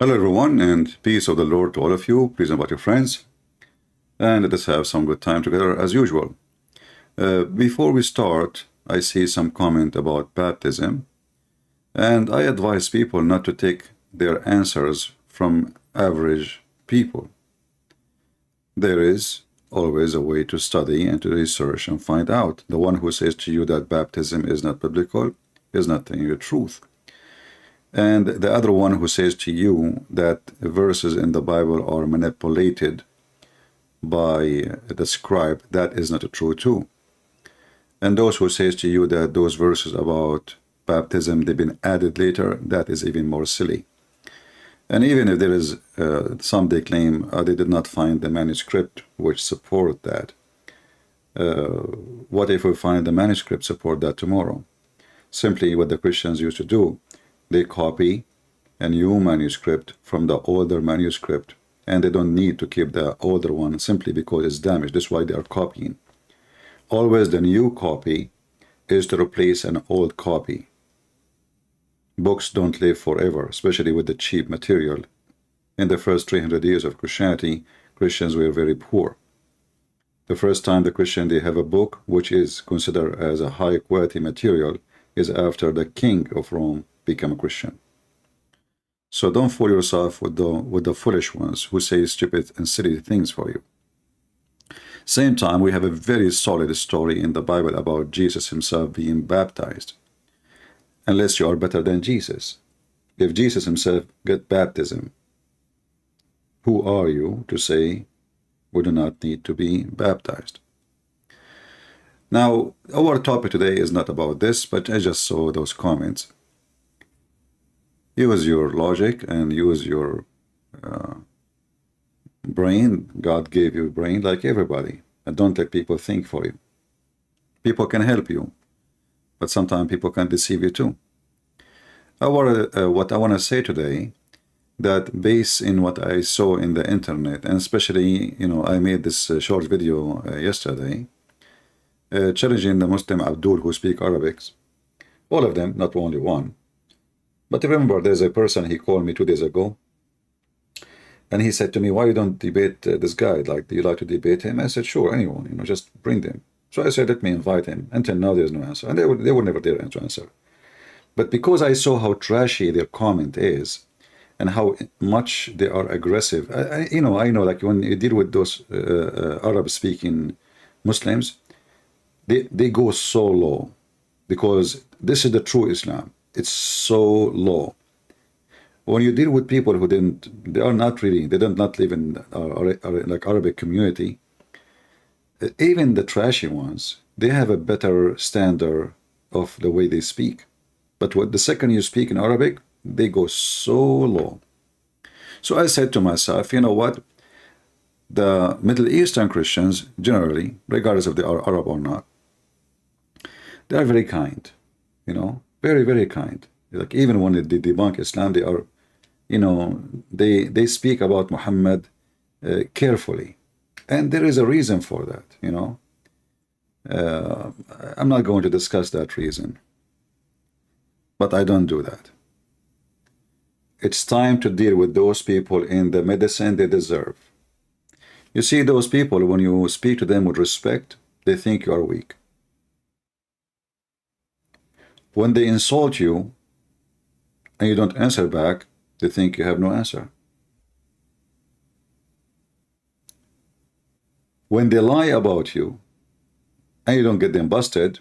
Hello everyone, and peace of the Lord to all of you. Please invite your friends, and let us have some good time together as usual. Before we start, I see some comment about baptism, and I advise people not to take their answers from average people. There is always a way to study and to research and find out. The one who says to you that baptism is not biblical is not telling you the truth. And the other one who says to you that verses in the Bible are manipulated by the scribe, that is not true too. And those who says to you that those verses about baptism, they've been added later, that is even more silly. And even if there is, some they claim they did not find the manuscript which support that. What if we find the manuscript support that tomorrow? Simply what the Christians used to do, they copy a new manuscript from the older manuscript, and they don't need to keep the older one simply because it's damaged. That's why they are copying. Always the new copy is to replace an old copy. Books don't live forever, especially with the cheap material. In the first 300 years of Christianity, Christians were very poor. The first time the Christian they have a book which is considered as a high quality material is after the king of Rome become a Christian. So don't fool yourself with the foolish ones who say stupid and silly things for you. Same time, we have a very solid story in the Bible about Jesus himself being baptized. Unless you are better than Jesus. If Jesus himself got baptism, who are you to say we do not need to be baptized? Now, our topic today is not about this, but I just saw those comments. Use your logic and use your brain. God gave you a brain like everybody. And don't let people think for you. People can help you, but sometimes people can deceive you too. What I want to say today, that based in what I saw in the internet, and especially, I made this short video yesterday, challenging the Muslim Abdul who speak Arabic, all of them, not only one. But remember, there's a person, he called me 2 days ago, and he said to me, why you don't debate this guy? Like, do you like to debate him? I said, sure, anyone, just bring them. So I said, let me invite him. Until now, there's no answer. And they would never dare to answer. But because I saw how trashy their comment is, and how much they are aggressive, I know, like when you deal with those Arab-speaking Muslims, they go so low, because this is the true Islam. It's so low. When you deal with people who they are not reading, they don't not live in like Arabic community, even the trashy ones, they have a better standard of the way they speak. But the second you speak in Arabic, they go so low. So I said to myself, you know what? The Middle Eastern Christians, generally, regardless if they are Arab or not, they are very kind, very, very kind. Like even when they debunk Islam, they are, they speak about Muhammad carefully. And there is a reason for that, I'm not going to discuss that reason. But I don't do that. It's time to deal with those people in the medicine they deserve. You see, those people, when you speak to them with respect, they think you are weak. When they insult you and you don't answer back, they think you have no answer. When they lie about you and you don't get them busted,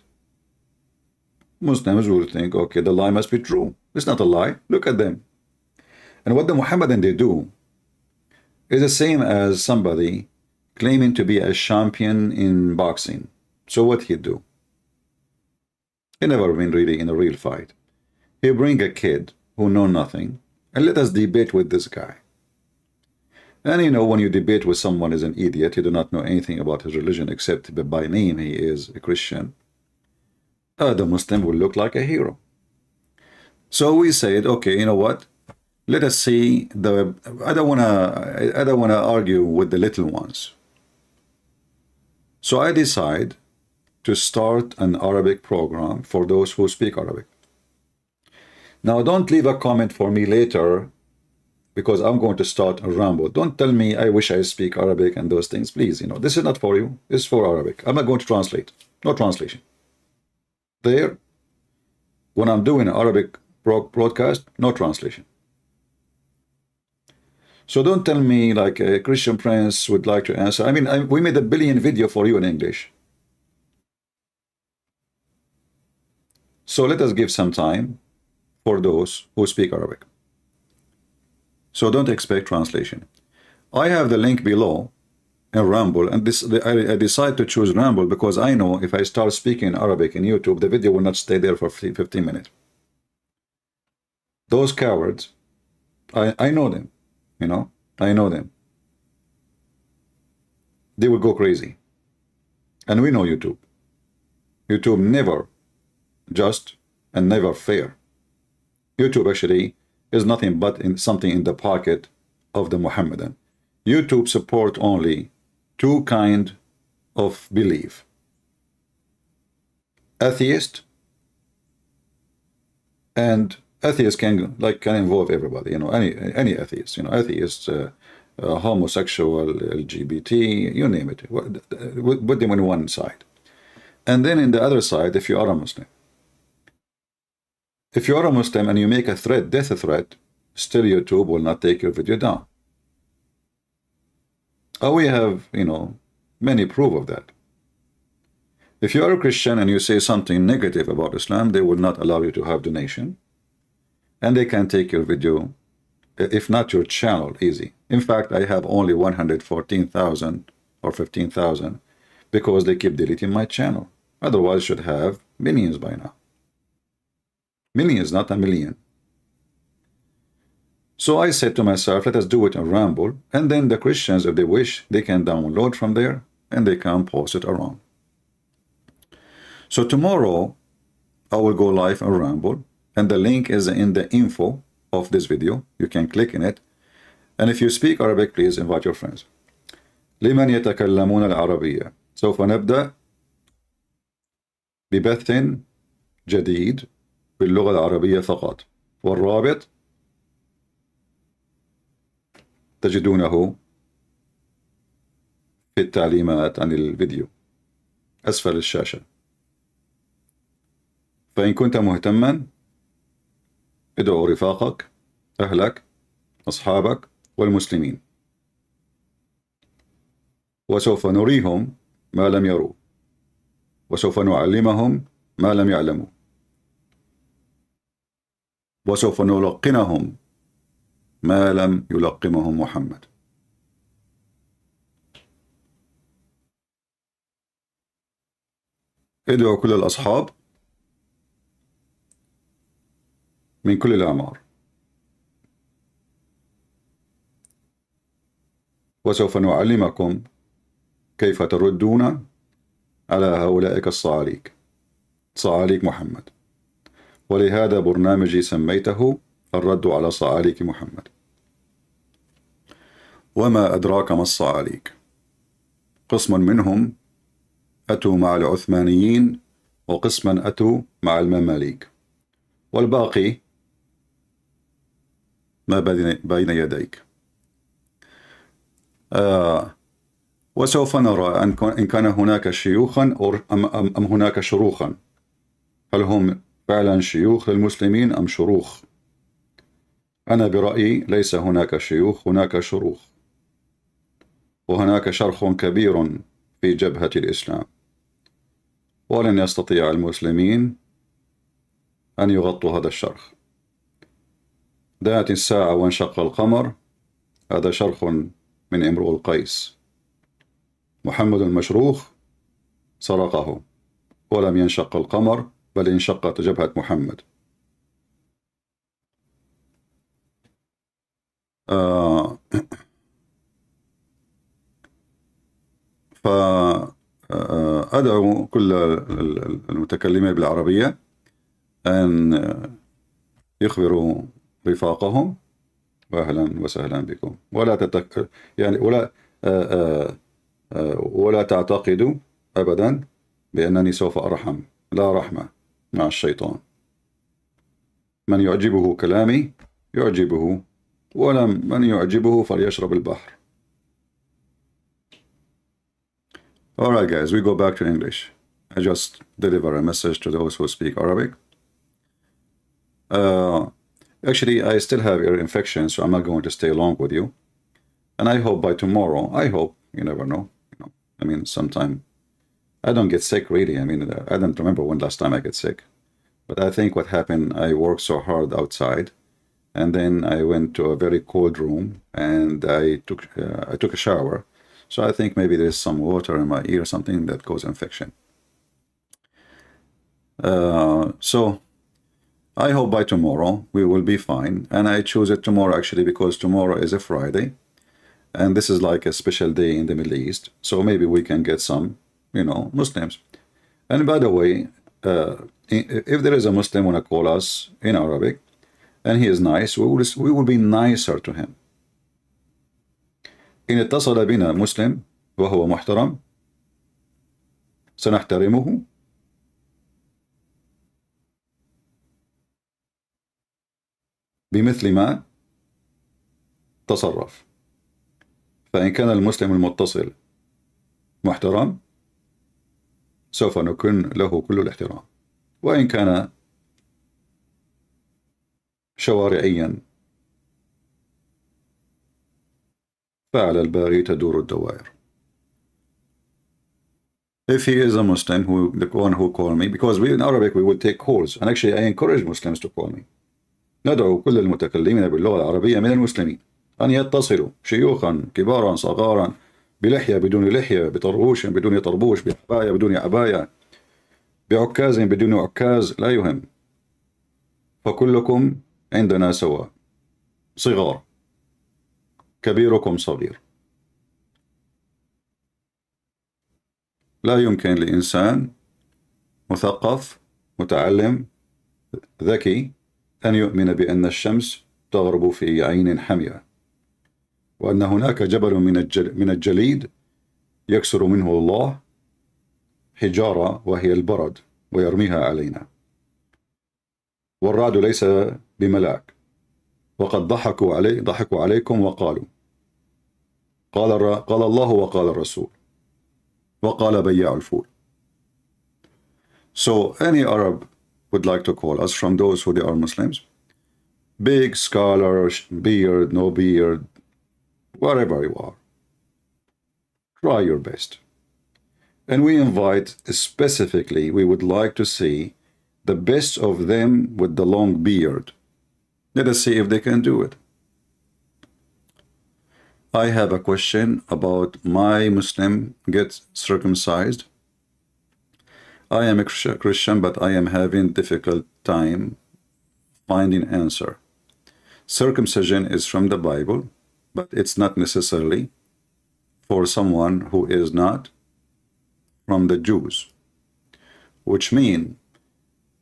Muslims will think, okay, the lie must be true. It's not a lie. Look at them. And what the Muhammadan they do is the same as somebody claiming to be a champion in boxing. So what he do? He never been really in a real fight. He bring a kid who know nothing and let us debate with this guy. And when you debate with someone as an idiot, you do not know anything about his religion except by name he is a Christian. The Muslim will look like a hero. So we said, okay, you know what? Let us see I don't wanna argue with the little ones. So I decide to start an Arabic program for those who speak Arabic. Now, don't leave a comment for me later because I'm going to start a ramble. Don't tell me I wish I speak Arabic and those things, please. This is not for you. It's for Arabic. I'm not going to translate. No translation. There, when I'm doing an Arabic broadcast, no translation. So don't tell me like a Christian Prince would like to answer. I mean, we made a billion video for you in English. So let us give some time for those who speak Arabic. So don't expect translation. I have the link below in Ramble, and I decided to choose Ramble because I know if I start speaking Arabic in YouTube, the video will not stay there for 15 minutes. Those cowards, I know them, I know them. They will go crazy. And we know YouTube. YouTube never just and never fair. YouTube actually is nothing but something in the pocket of the Muhammadan. YouTube support only two kind of belief. Atheist, and atheist can involve everybody, any atheist, atheist, homosexual, LGBT, you name it. Put them on one side. And then in the other side, if you are a Muslim. If you are a Muslim and you make a threat, death threat, still YouTube will not take your video down. We have, many proof of that. If you are a Christian and you say something negative about Islam, they will not allow you to have donation. And they can take your video, if not your channel, easy. In fact, I have only 114,000 or 15,000 because they keep deleting my channel. Otherwise, should have millions by now. Millions, not a million. So I said to myself, let us do it in Ramble, and then the Christians, if they wish, they can download from there, and they can post it around. So tomorrow, I will go live on Ramble, and the link is in the info of this video. You can click in it. And if you speak Arabic, please invite your friends. لمن يتكلمون العربية. سوف نبدأ ببث جديد باللغة العربية فقط. والرابط تجدونه في التعليمات عن الفيديو أسفل الشاشة. فإن كنت مهتما ادعو رفاقك، أهلك، أصحابك والمسلمين، وسوف نريهم ما لم يروا، وسوف نعلمهم ما لم يعلموا، وسوف نلقنهم ما لم يلقمهم محمد. ادعو كل الأصحاب من كل الأعمار، وسوف نعلمكم كيف تردون على هؤلاء الصعاليك، صعاليك محمد. ولهذا برنامجي سميته الرد على صعاليك محمد. وما أدراك ما الصعاليك؟ قسم منهم أتوا مع العثمانيين، وقسما أتوا مع المماليك، والباقي ما بين يديك. وسوف نرى إن كان هناك شيوخا أم هناك شروخا. هل هم فعلا شيوخ للمسلمين أم شروخ؟ أنا برأيي ليس هناك شيوخ، هناك شروخ، وهناك شرخ كبير في جبهة الإسلام، ولن يستطيع المسلمين أن يغطوا هذا الشرخ. دانت الساعة وانشق القمر، هذا شرخ من امرؤ القيس. محمد المشروخ سرقه، ولم ينشق القمر بل انشقت جبهة محمد. فأدعو كل المتكلمين بالعربية أن يخبروا رفاقهم أهلا وسهلا بكم، ولا تعتقدوا أبدا بأنني سوف أرحم، لا رحمة مع الشيطان. من يعجبه كلامي يعجبه وَمَنْ يُعْجِبُهُ فَلْيَشْرَبِ الْبَحْرِ. Alright guys, we go back to English. I just deliver a message to those who speak Arabic. Actually, I still have ear infection, so I'm not going to stay long with you. And I hope by tomorrow, I hope, you never know, I mean, sometime, I don't get sick really. I mean, I don't remember when last time I get sick. But I think what happened, I worked so hard outside, and then I went to a very cold room, and I took a shower. So I think maybe there's some water in my ear or something that causes infection. So I hope by tomorrow we will be fine. And I choose it tomorrow actually because tomorrow is a Friday. And this is like a special day in the Middle East. So maybe we can get some, Muslims. And by the way, if there is a Muslim want to call us in Arabic, and he is nice, we will be nicer to him. إن اتصل بنا مسلم وهو محترم سنحترمه بمثل ما تصرف. فإن كان المسلم المتصل محترم سوف نكن له كل الاحترام، وإن كان شوارعيا فعلى الباغي تدور الدوائر. If he is a Muslim, the one who call me, because we in Arabic we will take calls, and actually I encourage Muslims to call me. ندعو كل المتكلمين باللغة العربية من المسلمين أن يتصلوا، شيوخا كبارا صغارا، بلحية بدون لحية، بطربوش بدون طربوش، بعباية بدون عباية، بعكاز بدون عكاز، لا يهم، فكلكم عندنا سواء، صغار، كبيركم صغير. لا يمكن لإنسان مثقف متعلم ذكي أن يؤمن بأن الشمس تغرب في عين حمية، وأن هناك جبل من الجليد يكسر منه الله حجارة وهي البرد ويرميها علينا، والرعد ليس بملاك، وقد ضحكوا عليكم وقالوا قال الله وقال الرسول وقال بياع الفول. So any Arab would like to call us from those who they are Muslims, big scholar, beard, no beard, whatever you are, try your best. And we invite specifically, we would like to see the best of them with the long beard. Let us see if they can do it. I have a question about my Muslim gets circumcised. I am a Christian, but I am having difficult time finding answer. Circumcision is from the Bible, but it's not necessarily for someone who is not from the Jews. Which means,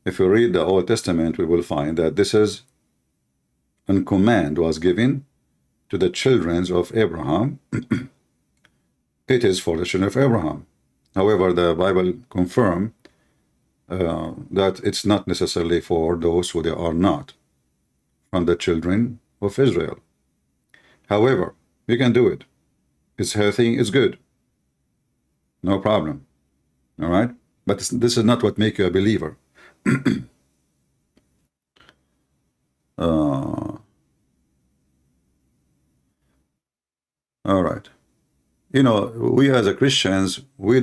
if we read the Old Testament, we will find that this is a command was given to the children of Abraham. It is for the children of Abraham. However, the Bible confirms that it's not necessarily for those who they are not from the children of Israel. However, you can do it. It's healthy, it's good. No problem. All right? But this is not what makes you a believer. All right. We as a Christians, we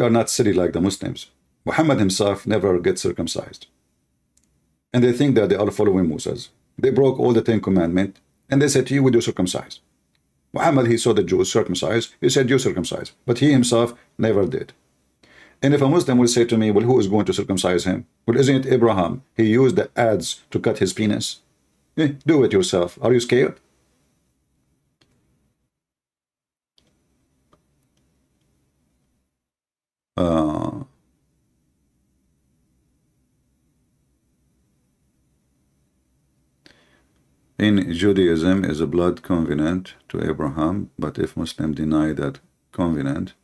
are not silly like the Muslims. Muhammad himself never gets circumcised. And they think that they are following Moses. They broke all the 10 commandments, and they said to you, would you circumcise? Muhammad, he saw the Jews circumcised. He said, you circumcise. But he himself never did. And if a Muslim will say to me, well, who is going to circumcise him? Well, isn't it Abraham? He used the adze to cut his penis. Do it yourself. Are you scared? In Judaism is a blood covenant to Abraham, but if Muslims deny that covenant,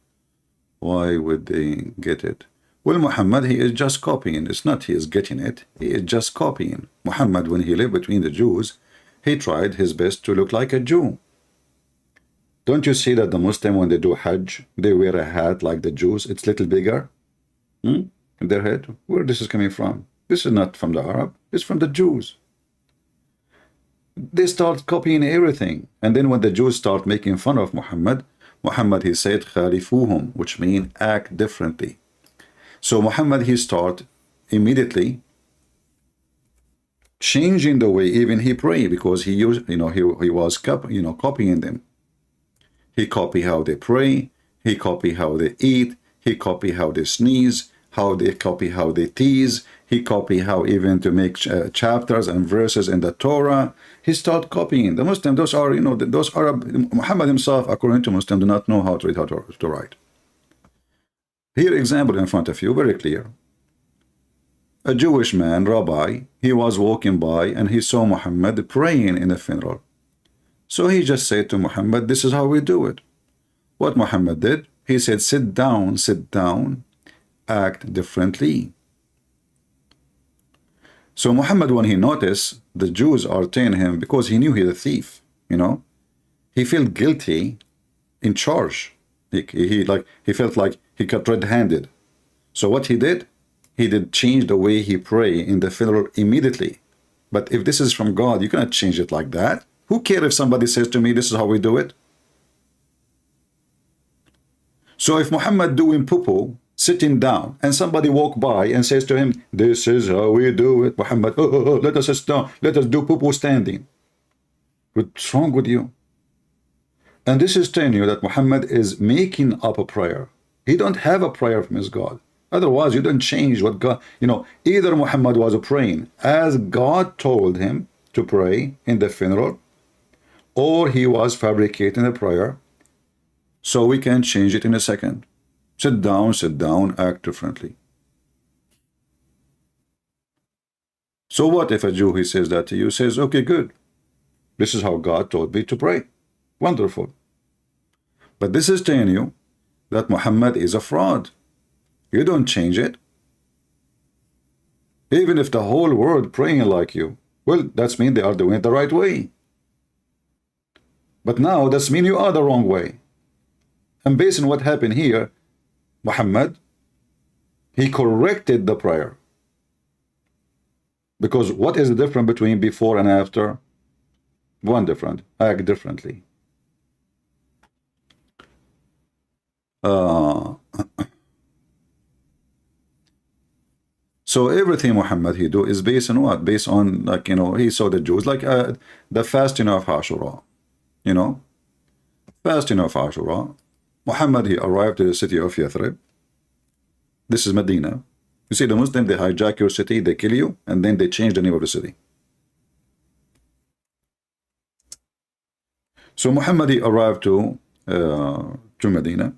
why would they get it? Well, Muhammad, he is just copying. It's not he is getting it. He is just copying. Muhammad, when he lived between the Jews, he tried his best to look like a Jew. Don't you see that the Muslim, when they do Hajj, they wear a hat like the Jews? It's a little bigger in their head. Where this is coming from? This is not from the Arab. It's from the Jews. They start copying everything. And then when the Jews start making fun of Muhammad, he said, khalifuhum, which means act differently. So Muhammad, he start immediately changing the way even he pray, because he used, he was copying them. He copy how they pray, he copy how they eat, he copy how they sneeze, how they copy how they tease, he copy how even to make chapters and verses in the Torah. He start copying. The Muslim, those are, those are, Muhammad himself, according to Muslim, do not know how to read, how to write. Here, example in front of you, very clear. A Jewish man, rabbi, he was walking by and he saw Muhammad praying in the funeral. So he just said to Muhammad, this is how we do it. What Muhammad did, he said, sit down, act differently. So Muhammad, when he noticed the Jews are telling him, because he knew he's a thief, he felt guilty in charge. He felt like he got red-handed. So what he did change the way he pray in the funeral immediately. But if this is from God, you cannot change it like that. Who cares if somebody says to me, this is how we do it? So if Muhammad doing poo-poo, sitting down, and somebody walk by and says to him, this is how we do it, Muhammad, let us sit down, let us do poo-poo standing. What's wrong with you? And this is telling you that Muhammad is making up a prayer. He don't have a prayer from his God. Otherwise, you don't change what God, either Muhammad was praying as God told him to pray in the funeral, or he was fabricating a prayer. So we can change it in a second. Sit down, act differently. So what if a Jew, he says that to you, says, okay, good. This is how God told me to pray. Wonderful. But this is telling you that Muhammad is a fraud. You don't change it. Even if the whole world praying like you, well, that's mean they are doing it the right way. But now that's mean you are the wrong way. And based on what happened here, Muhammad, he corrected the prayer. Because what is the difference between before and after? One different, act differently. So everything Muhammad he do is based on what? Based on, he saw the Jews, the fasting of Ashura. Fasting of Ashura. Muhammad, he arrived to the city of Yathrib. This is Medina. You see, the Muslim, they hijack your city, they kill you, and then they change the name of the city. So Muhammad, he arrived to Medina.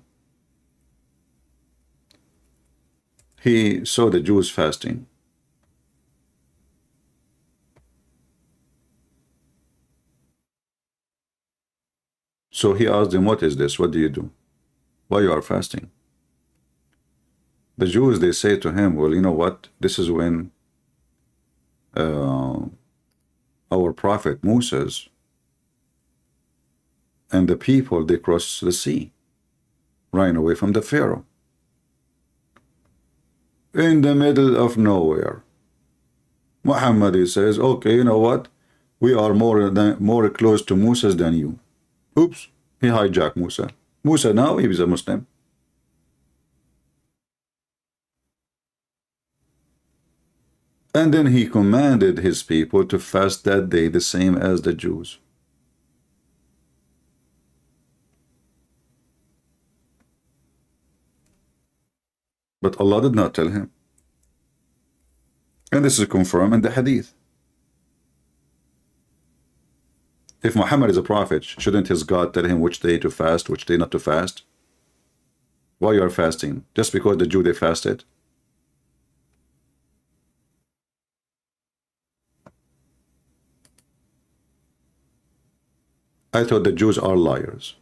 He saw the Jews fasting. So he asked them, what is this? What do you do? Why you are fasting? The Jews, they say to him, well, you know what? This is when our prophet Moses and the people, they crossed the sea, ran away from the Pharaoh. In the middle of nowhere, Muhammad, he says, okay, you know what? We are more close to Moses than you. Oops, he hijacked Musa. Musa now, he is a Muslim. And then he commanded his people to fast that day the same as the Jews. But Allah did not tell him. And this is confirmed in the hadith. If Muhammad is a prophet, shouldn't his God tell him which day to fast, which day not to fast? Why you are fasting? Just because the Jew, they fasted? I thought the Jews are liars.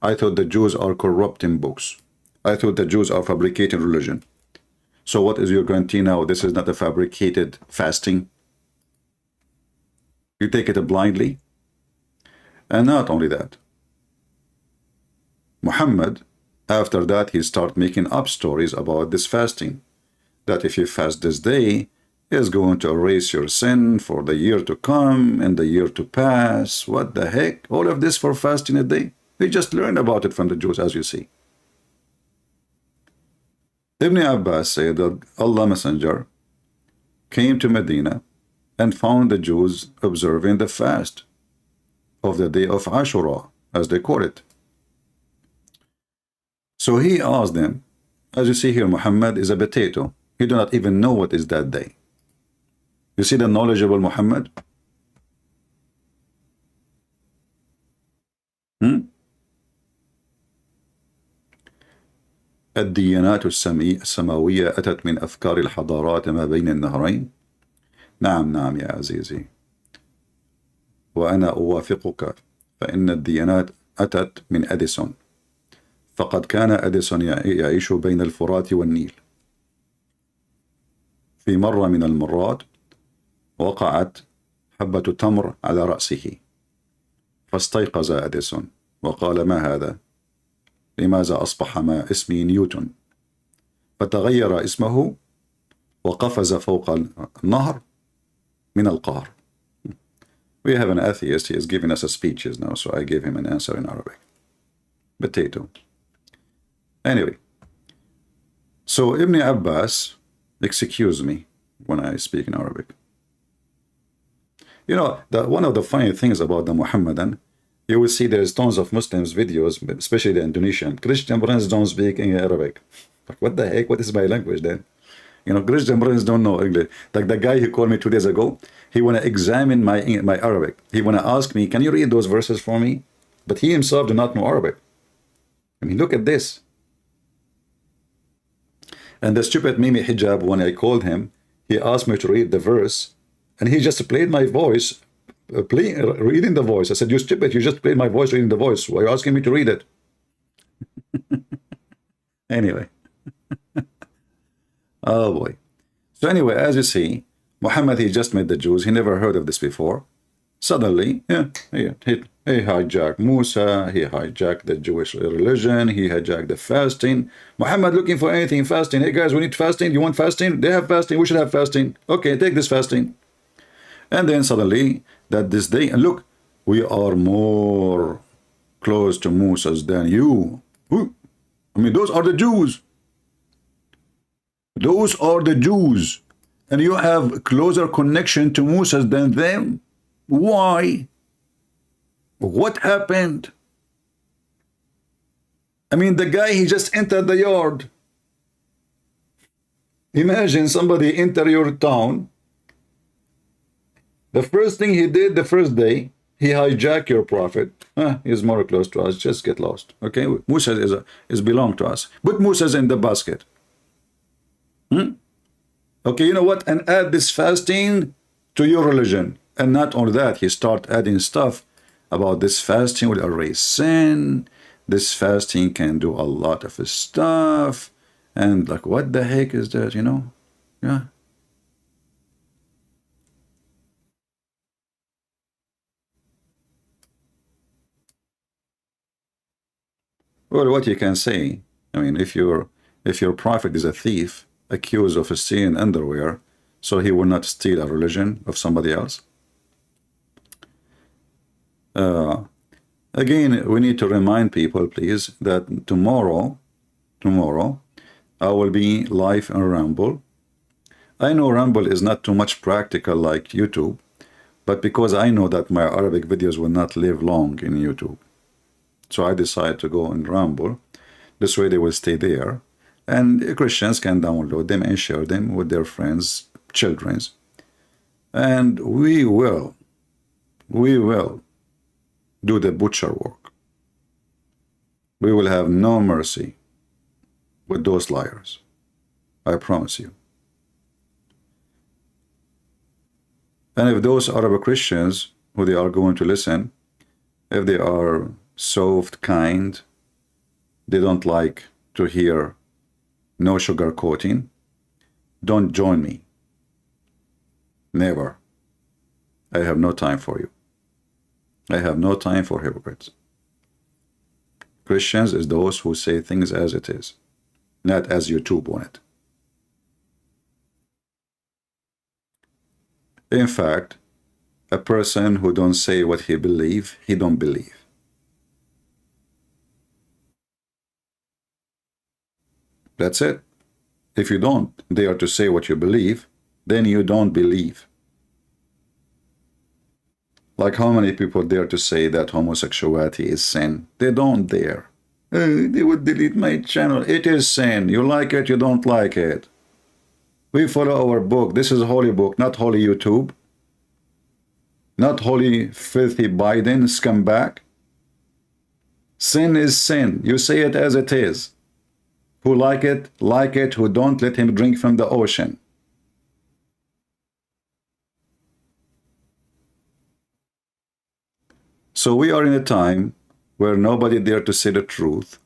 I thought the Jews are corrupting books. I thought the Jews are fabricating religion. So what is your guarantee now? This is not a fabricated fasting. You take it blindly. And not only that, Muhammad, after that, he started making up stories about this fasting. That if you fast this day, is going to erase your sin for the year to come and the year to pass. What the heck? All of this for fasting a day? We just learned about it from the Jews, as you see. Ibn Abbas said that Allah Messenger came to Medina and found the Jews observing the fast of the day of Ashura, as they call it. So he asked them, as you see here, Muhammad is a potato. He do not even know what is that day. You see the knowledgeable Muhammad? الديانات السماوية أتت من أفكار الحضارات ما بين النهرين. نعم يا عزيزي، وأنا أوافقك، فإن الديانات أتت من أديسون، فقد كان أديسون يعيش بين الفرات والنيل. في مرة من المرات وقعت حبة تمر على رأسه، فاستيقظ أديسون وقال: ما هذا؟ لماذا أصبح ما اسمي نيوتن؟ فتغير اسمه وقفز فوق النهر من القهر. We have an atheist, he is giving us a speeches now, so I gave him an answer in Arabic. Potato. Anyway, so Ibn Abbas, excuse me when I speak in Arabic. You know, one of the funny things about the Muhammadan, you will see there's tons of Muslims videos, especially the Indonesian. Christian brothers don't speak in Arabic. Like, what the heck? What is my language then? You know, Christian brothers don't know English. Like the guy who called me 2 days ago, he want to examine my Arabic. He want to ask me, can you read those verses for me? But he himself do not know Arabic. I mean, look at this. And the stupid Mimi Hijab, when I called him, he asked me to read the verse, and he just played my voice, reading the voice. I said, you stupid, you just played my voice reading the voice. Why are you asking me to read it? Anyway. Oh boy. So anyway, as you see, Muhammad, he just met the Jews. He never heard of this before. Suddenly, he hijacked Musa, he hijacked the Jewish religion, he hijacked the fasting. Muhammad looking for anything fasting. Hey guys, we need fasting. You want fasting? They have fasting. We should have fasting. Okay, take this fasting. And then suddenly, that this day, and look, we are more close to Musa's than you. I mean, those are the Jews. Those are the Jews. And you have closer connection to Musa's than them. Why? What happened? I mean, the guy, he just entered the yard. Imagine somebody enter your town. The first thing he did the first day, he hijacked your prophet. He's more close to us. Just get lost. Okay, Musa is belong to us. Put Musa's in the basket. Okay, you know what? And add this fasting to your religion. And not only that, he start adding stuff about this fasting will erase sin. This fasting can do a lot of stuff. And like, what the heck is that, you know? Yeah. Well, what you can say, I mean, if your prophet is a thief, accused of stealing underwear, so he will not steal a religion of somebody else. Again, we need to remind people, please, that tomorrow, I will be live on Rumble. I know Rumble is not too much practical like YouTube, but because I know that my Arabic videos will not live long in YouTube, so I decided to go on Rumble. This way they will stay there, and Christians can download them and share them with their friends, children. And we will do the butcher work. We will have no mercy with those liars. I promise you. And if those Arab Christians who they are going to listen, if they are soft, kind, they don't like to hear no sugar coating, don't join me. Never. I have no time for you. I have no time for hypocrites. Christians is those who say things as it is, not as YouTube want it. In fact, a person who don't say what he believe, he don't believe. That's it. If you don't dare to say what you believe, then you don't believe. Like how many people dare to say that homosexuality is sin? They don't dare. They would delete my channel. It is sin. You like it, you don't like it. We follow our book. This is a holy book, not holy YouTube. Not holy, filthy Biden, scumbag. Sin is sin. You say it as it is. Who like it, like it. Who don't, let him drink from the ocean. So we are in a time where nobody dare to say the truth.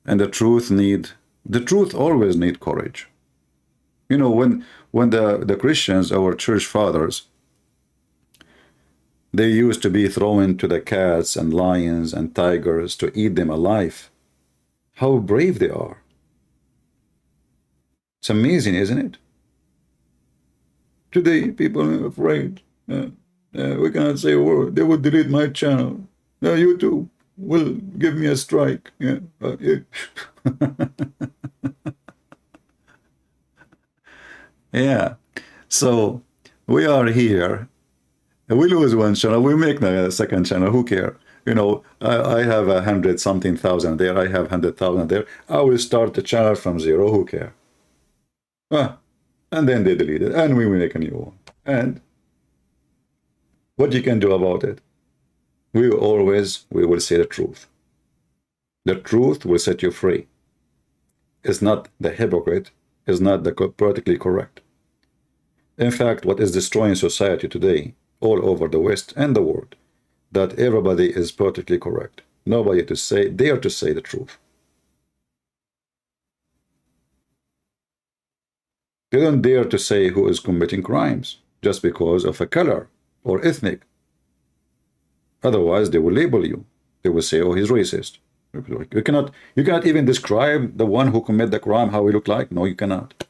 And the truth always need courage. You know, when the Christians, our church fathers, they used to be thrown to the cats and lions and tigers to eat them alive. How brave they are. It's amazing, isn't it? Today, people are afraid. We cannot say a word. They will delete my channel. YouTube will give me a strike. Yeah. Yeah. So we are here. We lose one channel. We make a second channel. Who care? You know, I have 100-something thousand there. I have 100,000 there. I will start the channel from zero. Who care? And then they delete it. And we will make a new one. And what you can do about it? We will say the truth. The truth will set you free. It's not the hypocrite. It's not the politically correct. In fact, what is destroying society today, all over the West and the world, that everybody is politically correct. Nobody dare to say the truth. They don't dare to say who is committing crimes just because of a color or ethnic. Otherwise, they will label you. They will say, oh, he's racist. You cannot even describe the one who committed the crime, how he looked like. No, you cannot.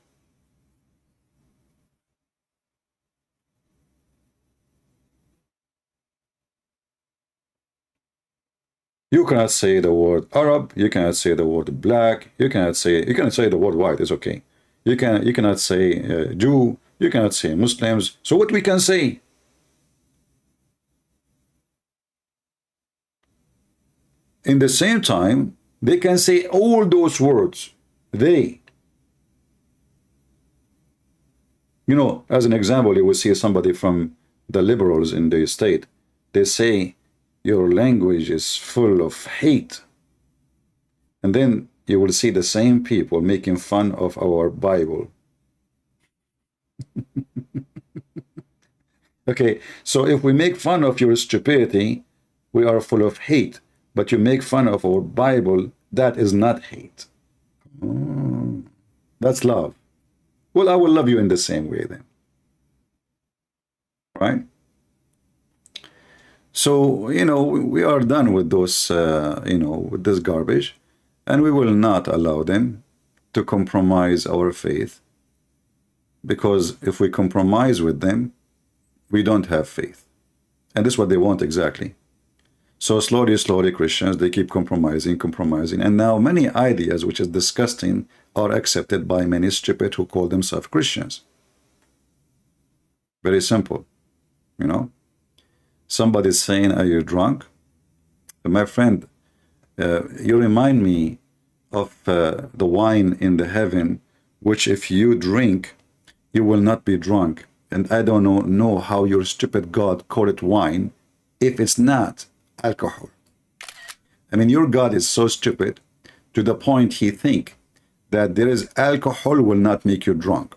You cannot say the word Arab. You cannot say the word black. You cannot say the word white. It's okay. You cannot say Jew. You cannot say Muslims. So what we can say? In the same time, they can say all those words. You know, as an example, you will see somebody from the liberals in the state. They say, your language is full of hate. And then you will see the same people making fun of our Bible. Okay, so if we make fun of your stupidity, we are full of hate. But you make fun of our Bible, that is not hate. That's love. Well, I will love you in the same way then. Right? So, you know, we are done with those, with this garbage. And we will not allow them to compromise our faith. Because if we compromise with them, we don't have faith. And this is what they want exactly. So slowly, Christians, they keep compromising. And now many ideas, which is disgusting, are accepted by many stupid who call themselves Christians. Very simple, you know. Somebody's saying, are you drunk? My friend, you remind me of the wine in the heaven, which if you drink, you will not be drunk. And I don't know how your stupid God call it wine if it's not alcohol. I mean, your God is so stupid to the point he think that there is alcohol will not make you drunk.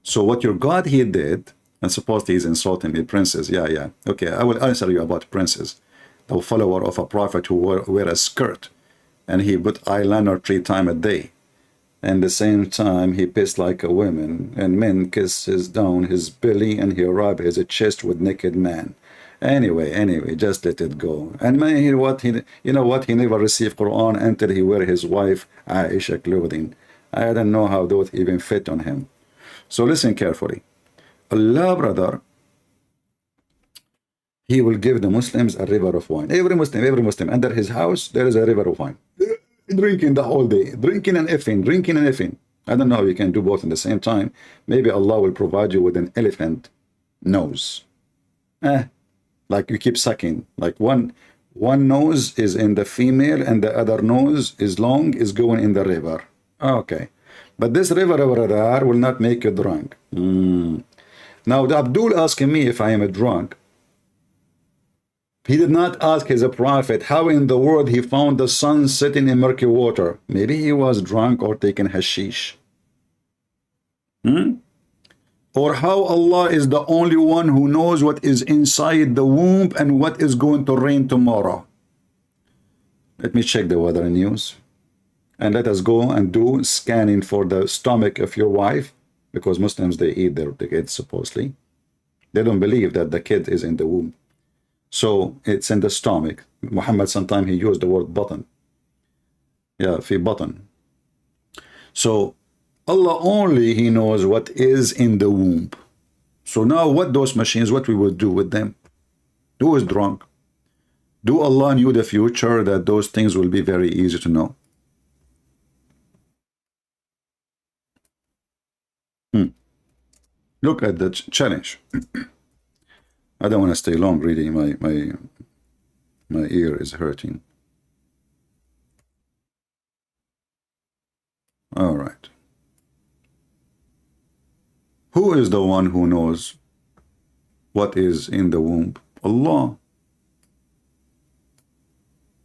So what your God he did, and supposed he's insulting me, princes. Yeah. Okay, I will answer you about princes. The follower of a prophet who wear a skirt, and he put eyeliner 3 times a day. and the same time he pissed like a woman, and men kisses down his belly, and he rub his chest with naked man. Anyway, just let it go. And man, you know what? He never received Quran until he wear his wife Aisha clothing. I don't know how those even fit on him. So listen carefully. Allah, brother, He will give the Muslims a river of wine. Every Muslim, under his house, there is a river of wine. Drinking the whole day, drinking and effing. I don't know how you can do both at the same time. Maybe Allah will provide you with an elephant nose. Like you keep sucking. Like one nose is in the female and the other nose is long, is going in the river. Okay. But this river over there will not make you drunk. Now, the Abdul asking me if I am a drunk. He did not ask his prophet how in the world he found the sun sitting in murky water. Maybe he was drunk or taking hashish. Or how Allah is the only one who knows what is inside the womb and what is going to rain tomorrow. Let me check the weather news. And let us go and do scanning for the stomach of your wife, because Muslims, they eat their kids supposedly. They don't believe that the kid is in the womb. So it's in the stomach. Muhammad sometimes he used the word button. Yeah, fi button. So Allah only he knows what is in the womb. So now what those machines, what we will do with them? Who is drunk? Do Allah knew the future that those things will be very easy to know? Look at the challenge. I don't want to stay long reading. My ear is hurting. All right. Who is the one who knows what is in the womb? Allah.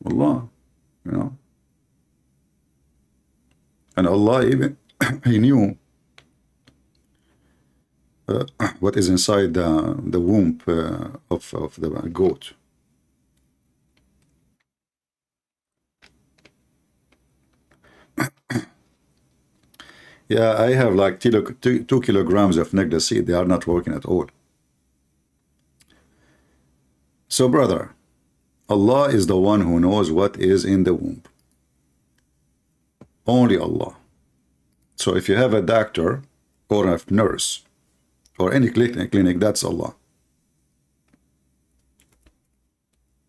Allah, you know. And Allah even, he knew what is inside the womb of the goat. Yeah, I have like 2 kilograms of nectar seed. They are not working at all. So, brother, Allah is the one who knows what is in the womb. Only Allah. So if you have a doctor or a nurse or any clinic, that's Allah.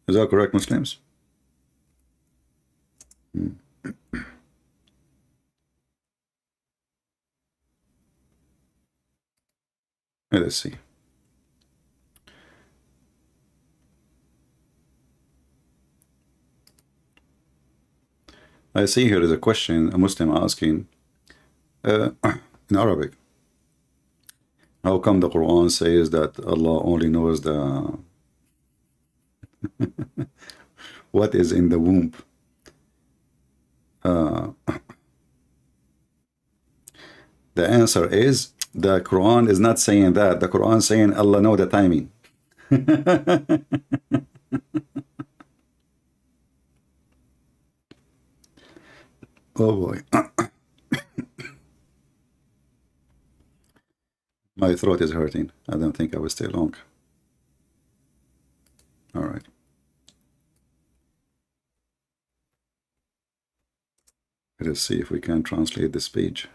Is that correct, Muslims? Let's see. I see here is a question, a Muslim asking in Arabic. How come the Quran says that Allah only knows the what is in the womb? The answer is the Quran is not saying that. The Quran is saying Allah know the timing. Oh boy. My throat is hurting. I don't think I will stay long. All right. Let us see if we can translate this page.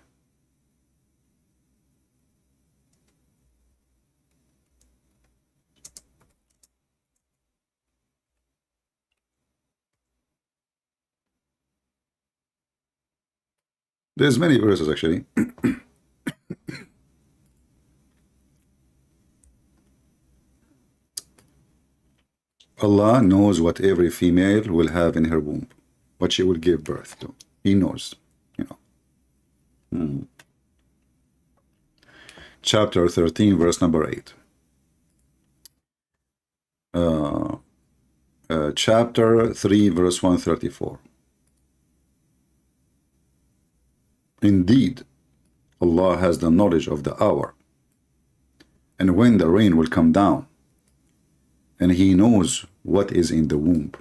There's many verses actually. Allah knows what every female will have in her womb, what she will give birth to. He knows, you know. Chapter 13, verse number 8. Chapter 3, verse 134. Indeed, Allah has the knowledge of the hour, and when the rain will come down, and He knows what is in the womb.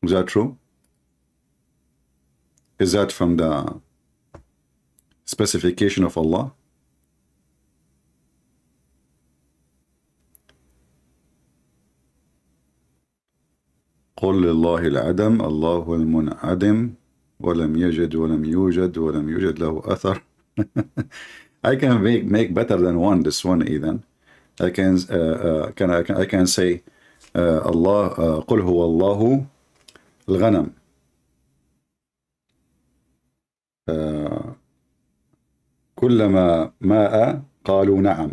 Is that true? Is that from the specification of Allah? قل لله العدم الله المنعدم ولم يجد ولم يوجد ولم يوجد له أثر. I can make better than one. This one even. I can say Allah قل هو الله الغنم كلما ماء قالوا نعم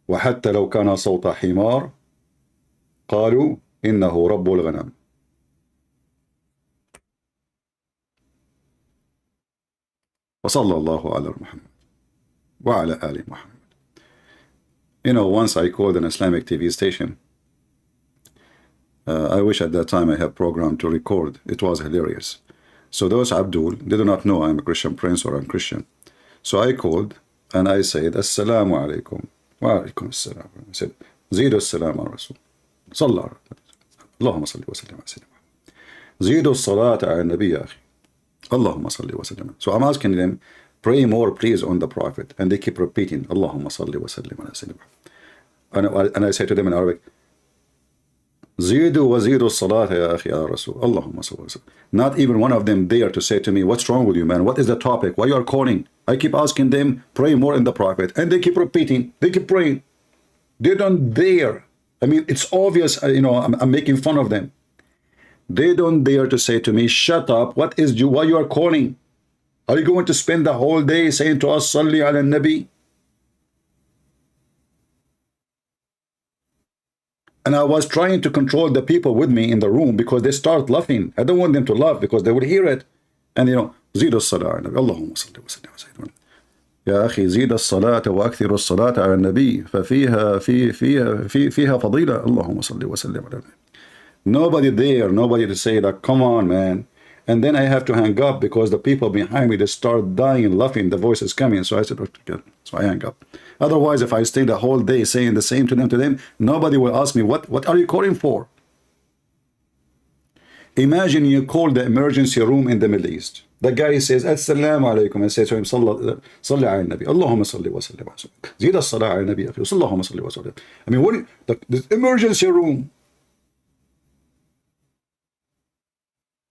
وحتى لو كان صوت حمار قالوا إنه رب الغنم. وصلى الله على محمد وعلى آل محمد. You know, once I called an Islamic TV station. I wish at that time I had programmed to record. It was hilarious. So those Abdul, they do not know I'm a Christian prince or I'm Christian. So I called and I said, Assalamu alaikum. Wa alaikum assalam. I said, Zidu assalam ala Rasul. Sallallahu Allahumma salli wa sallim ala Sayyidina Muhammad. Zidu salata ala Nabi ya akhi. Allahumma salli wa sallim. So I'm asking them, pray more please on the Prophet. And they keep repeating, Allahumma salli wa sallim ala Sayyidina Muhammad. And I say to them in Arabic, Zidu wa zidu salata ya akhi ya Rasul. Allahumma salli wa sallim. Not even one of them dare to say to me, what's wrong with you, man? What is the topic? Why you are calling? I keep asking them, pray more in the Prophet. And they keep repeating, they keep praying. They don't dare. I mean, it's obvious, you know, I'm making fun of them. They don't dare to say to me, shut up, what is you, why you are calling? Are you going to spend the whole day saying to us, Salli ala Nabi? And I was trying to control the people with me in the room because they start laughing. I don't want them to laugh because they would hear it. And you know, زيد الصلاة على النبي اللهم صل وسلم على سيدنا يا أخي زيد الصلاة وأكثر الصلاة على النبي فيها فضيلة اللهم صل وسلم على النبي. Nobody there, nobody to say that, come on, man. And then I have to hang up because the people behind me, they start dying and laughing. The voice is coming. So I said, okay. So I hang up. Otherwise, if I stay the whole day saying the same to them, nobody will ask me, what are you calling for? Imagine you call the emergency room in the Middle East. The guy says, Assalamu alaikum, and say to him, Salli ala nabi, Allahumma salli wa sallim wa sallim. Zid as-salah ala nabi, Allahumma salli wa sallim. I mean, what, the emergency room.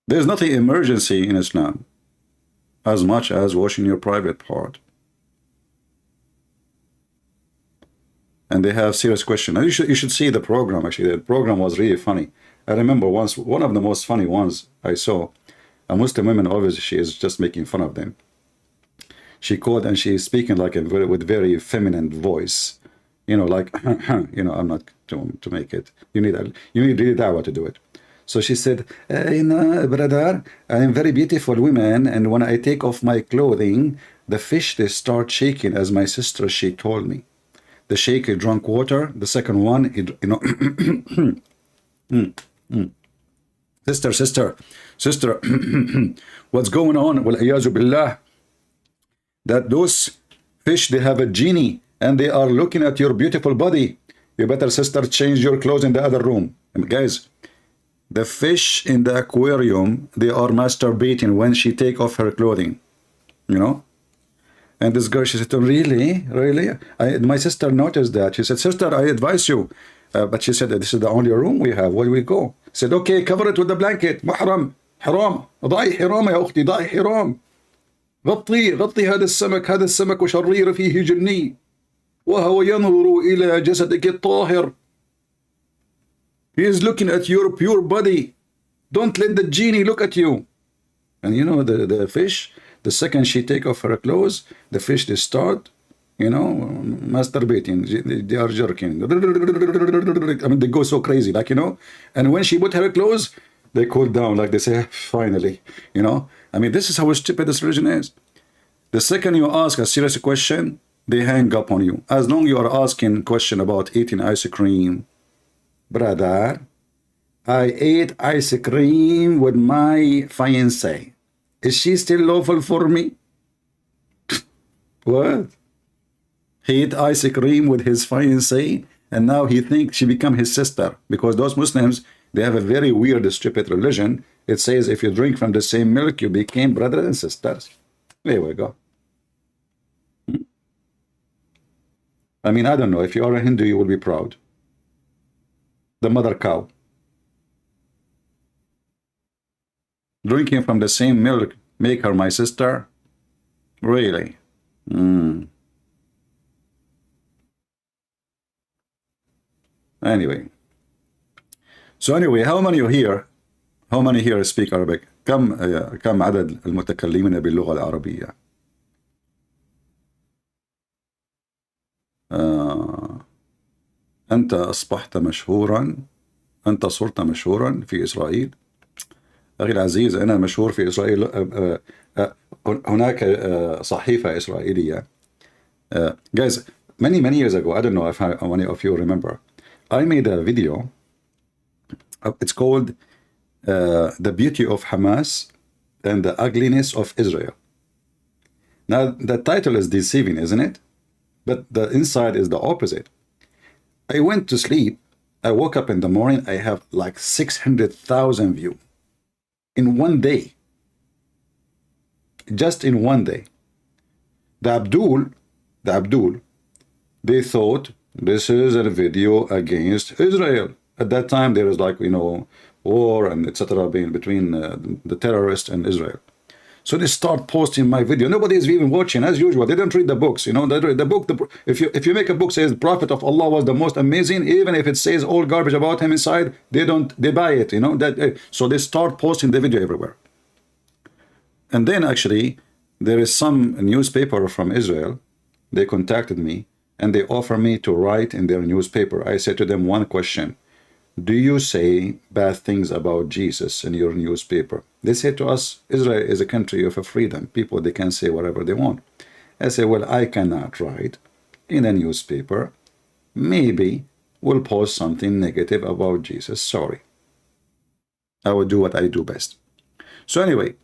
There's nothing emergency in Islam as much as washing your private part. And they have serious questions. And you should see the program, actually. The program was really funny. I remember once, one of the most funny ones I saw, a Muslim woman, obviously she is just making fun of them. She called and she is speaking like with very feminine voice. You know, like, you know, I'm not to make it. You need really dawah to do it. So she said, you know, brother, I am very beautiful woman, and when I take off my clothing, the fish, they start shaking, as my sister, she told me. The shaker drank water. The second one, it, you know, sister, what's going on? Well, iyazu billah, that those fish, they have a genie, and they are looking at your beautiful body. You better, sister, change your clothes in the other room. And guys, the fish in the aquarium, they are masturbating when she take off her clothing, you know. And this girl, she said, oh, really? My sister noticed that. She said, sister, I advise you. But she said, this is the only room we have. Where do we go? She said, okay, cover it with the blanket. محرم حرام ضعي حرام يا أختي ضعي حرام غطي هذا السمك وشرير فيه جني وهو ينظر إلى جسدك الطاهر. He is looking at your pure body. Don't let the genie look at you. And you know, the fish, the second she take off her clothes, the fish, they start, you know, masturbating. They are jerking. I mean, they go so crazy, like, you know. And when she put her clothes, they cool down, like they say, finally, you know. I mean, this is how stupid this religion is. The second you ask a serious question, they hang up on you. As long as you are asking question about eating ice cream, brother, I ate ice cream with my fiancée. Is she still lawful for me? What? He ate ice cream with his fiancée, and now he thinks she become his sister, because those Muslims, They have a very weird, stupid religion. It says if you drink from the same milk, you became brothers and sisters. There we go. I mean, I don't know. If you are a Hindu, you will be proud. The mother cow. Drinking from the same milk make her my sister? Really? Anyway. So anyway, how many here speak Arabic? كم عدد المتكلمين باللغة العربية؟ أنت أصبحت مشهورا، أنت صرت مشهورا في إسرائيل. أخي العزيز، أنا مشهور في إسرائيل. هناك صحيفة إسرائيلية. Guys, many years ago, I don't know if many of you remember, I made a video. It's called The Beauty of Hamas and the Ugliness of Israel. Now, the title is deceiving, isn't it? But the inside is the opposite. I went to sleep. I woke up in the morning. I have like 600,000 views in one day. Just in one day. The Abdul, they thought this is a video against Israel. At that time, there was like, war and etc. between the terrorists and Israel. So they start posting my video. Nobody is even watching, as usual. They don't read the books. The book. If you make a book says the Prophet of Allah was the most amazing, even if it says all garbage about him inside, they buy it. So they start posting the video everywhere. And then actually, there is some newspaper from Israel. They contacted me and they offer me to write in their newspaper. I said to them one question: do you say bad things about Jesus in your newspaper? They said to us, Israel is a country of freedom. People, they can say whatever they want. I said, well, I cannot write in a newspaper. Maybe we'll post something negative about Jesus. Sorry. I will do what I do best. So anyway,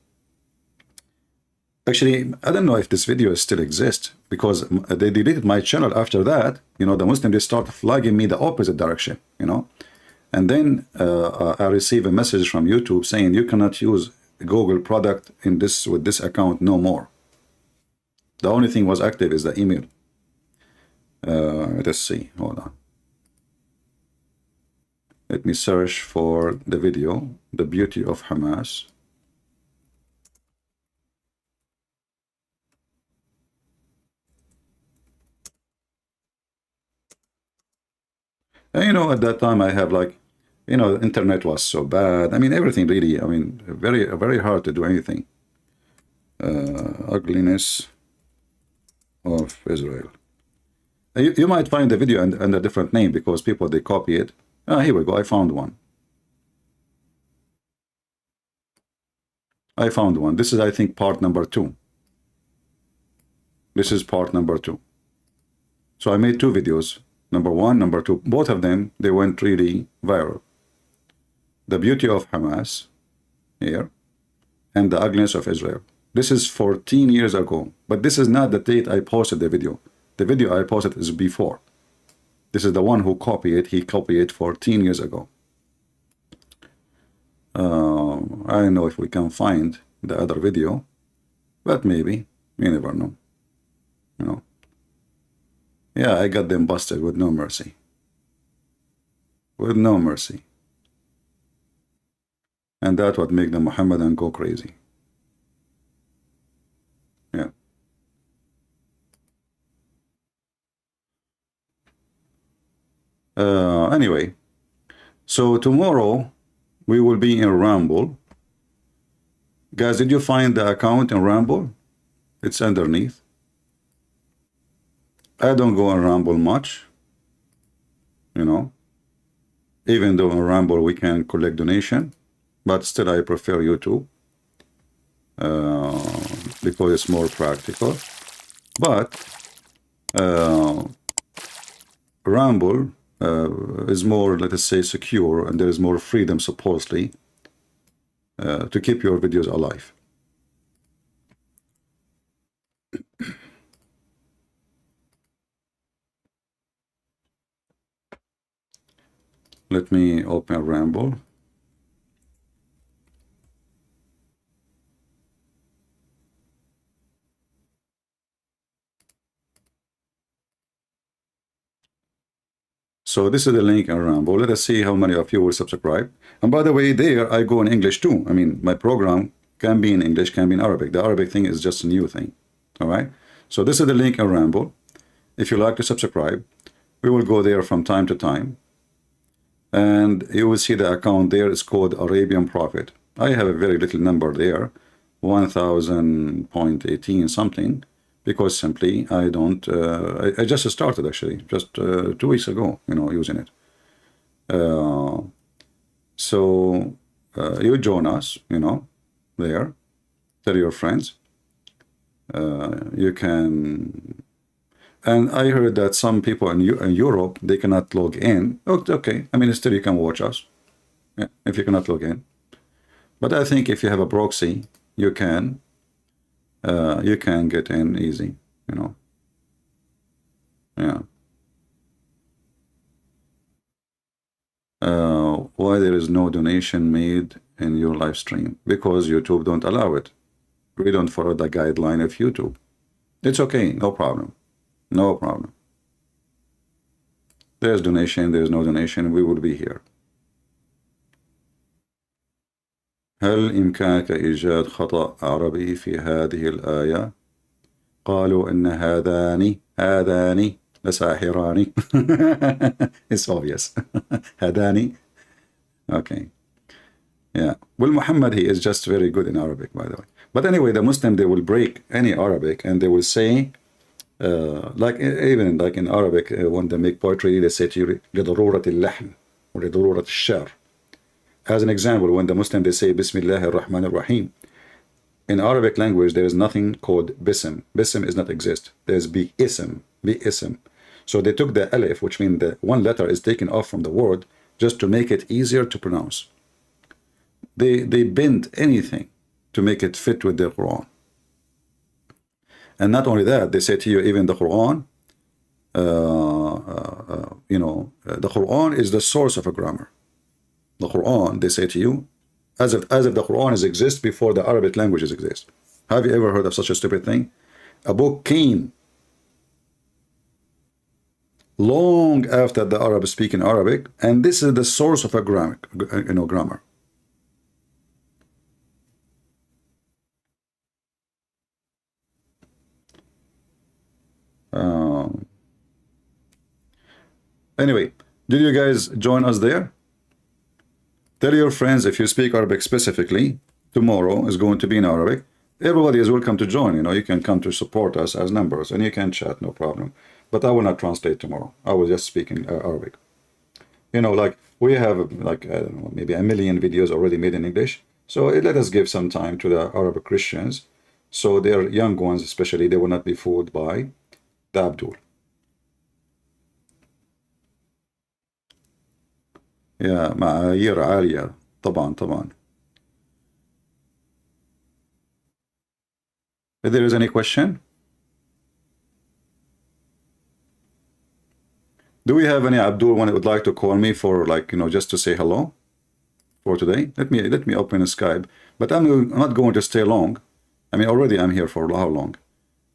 actually, I don't know if this video still exists, because they deleted my channel after that. The Muslims, they start flagging me the opposite direction, And then I receive a message from YouTube saying you cannot use Google product with this account no more. The only thing was active is the email. Let's see. Hold on. Let me search for the video, The Beauty of Hamas. And, at that time I have like, the internet was so bad. I mean, everything really, very, very hard to do anything. Ugliness of Israel. You might find the video under a different name because people, they copy it. Here we go. I found one. This is, I think, part number 2. This is part number 2. So I made 2 videos. Number 1, number 2. Both of them, they went really viral. The Beauty of Hamas, here, and The Ugliness of Israel. This is 14 years ago, but this is not the date I posted the video. The video I posted is before. This is the one who copied it. He copied it 14 years ago. I don't know if we can find the other video, but maybe. You never know. Yeah, I got them busted with no mercy. With no mercy. And that's what make the Mohammedan go crazy. Yeah. Anyway, so tomorrow we will be in Rumble. Guys, did you find the account in Rumble? It's underneath. I don't go on Rumble much, even though on Rumble we can collect donation. But still, I prefer YouTube because it's more practical. But Rumble is more, let us say, secure, and there is more freedom, supposedly, to keep your videos alive. Let me open Rumble. So this is the link in Rambo. Let us see how many of you will subscribe. And by the way, there I go in English too. I mean, my program can be in English, can be in Arabic. The Arabic thing is just a new thing. All right. So this is the link in Rambo. If you like to subscribe, we will go there from time to time. And you will see the account there is called Arabian Prophet. I have a very little number there, 1000.18 something, because simply I don't, I just started actually, just 2 weeks ago, using it. So you join us, there, tell your friends. You can, and I heard that some people in Europe, they cannot log in. Okay, I mean, still you can watch us, yeah, if you cannot log in. But I think if you have a proxy, you can get in easy, yeah. Why there is no donation made in your live stream? Because YouTube don't allow it. We don't follow the guideline of YouTube. It's okay, no problem. No problem. There's donation, there's no donation, we will be here. هل إمكانك إيجاد خطأ عربي في هذه الآية؟ قالوا إن هذان لساحران. It's obvious. هذان. Okay. Yeah. Well, Muhammad, he is just very good in Arabic, by the way. But anyway, the Muslim, they will break any Arabic and they will say, like even like in Arabic, when they make poetry, they say to you, لضرورة اللحن or لضرورة الشعر. As an example, when the Muslim, they say, Bismillah ar-Rahman ar-Rahim. In Arabic language, there is nothing called bism. Bism does not exist. There's bi-ism. So they took the alif, which means the one letter is taken off from the word, just to make it easier to pronounce. They bend anything to make it fit with the Quran. And not only that, they say to you, even the Quran, the Quran is the source of a grammar. The Quran, they say to you, as if the Quran exists before the Arabic languages exist. Have you ever heard of such a stupid thing? A book came long after the Arabs speak in Arabic, and this is the source of a grammar. Grammar. Anyway, did you guys join us there? Tell your friends, if you speak Arabic specifically, tomorrow is going to be in Arabic. Everybody is welcome to join. You can come to support us as numbers, and you can chat, no problem. But I will not translate tomorrow. I will just speak in Arabic. Like we have like, I don't know, maybe 1 million videos already made in English. So let us give some time to the Arab Christians, so their young ones especially, they will not be fooled by the Abdul. يا معايير عالية طبعا. If there is any question, do we have any Abdul one that would like to call me for, like, just to say hello for today? Let me open a Skype, but I'm not going to stay long. I mean, already I'm here for how long?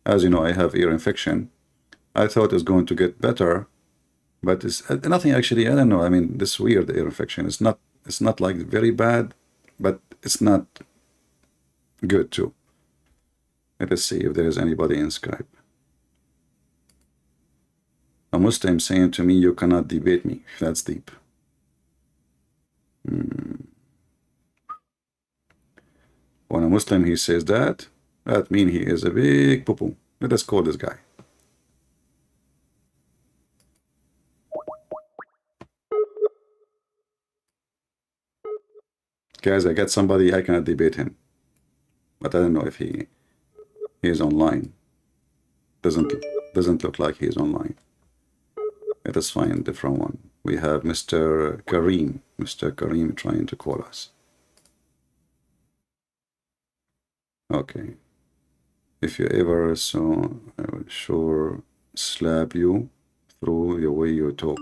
As you know, I have ear infection. I thought it's going to get better, but it's nothing actually. I don't know. I mean, this weird ear infection. It's not like very bad, but it's not good too. Let us see if there is anybody in Skype. A Muslim saying to me, you cannot debate me. That's deep. When a Muslim, he says that means he is a big poo-poo. Let us call this guy. Guys, I got somebody, I cannot debate him. But I don't know if he is online. Doesn't look like he is online. Let us find a different one. We have Mr. Kareem. Mr. Kareem trying to call us. Okay. If you ever saw, I will sure slap you through the way you talk.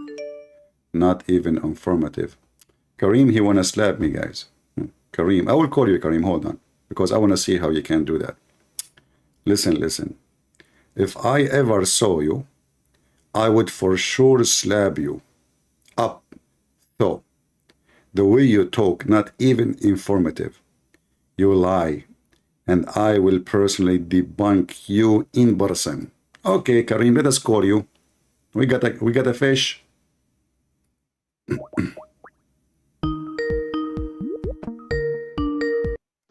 Not even informative. Kareem, he wanna slap me, guys. Kareem, I will call you Kareem, hold on. Because I wanna see how you can do that. Listen. If I ever saw you, I would for sure slap you. up. So, the way you talk, not even informative. You lie, and I will personally debunk you in person. Okay, Karim, let us call you. We got a fish.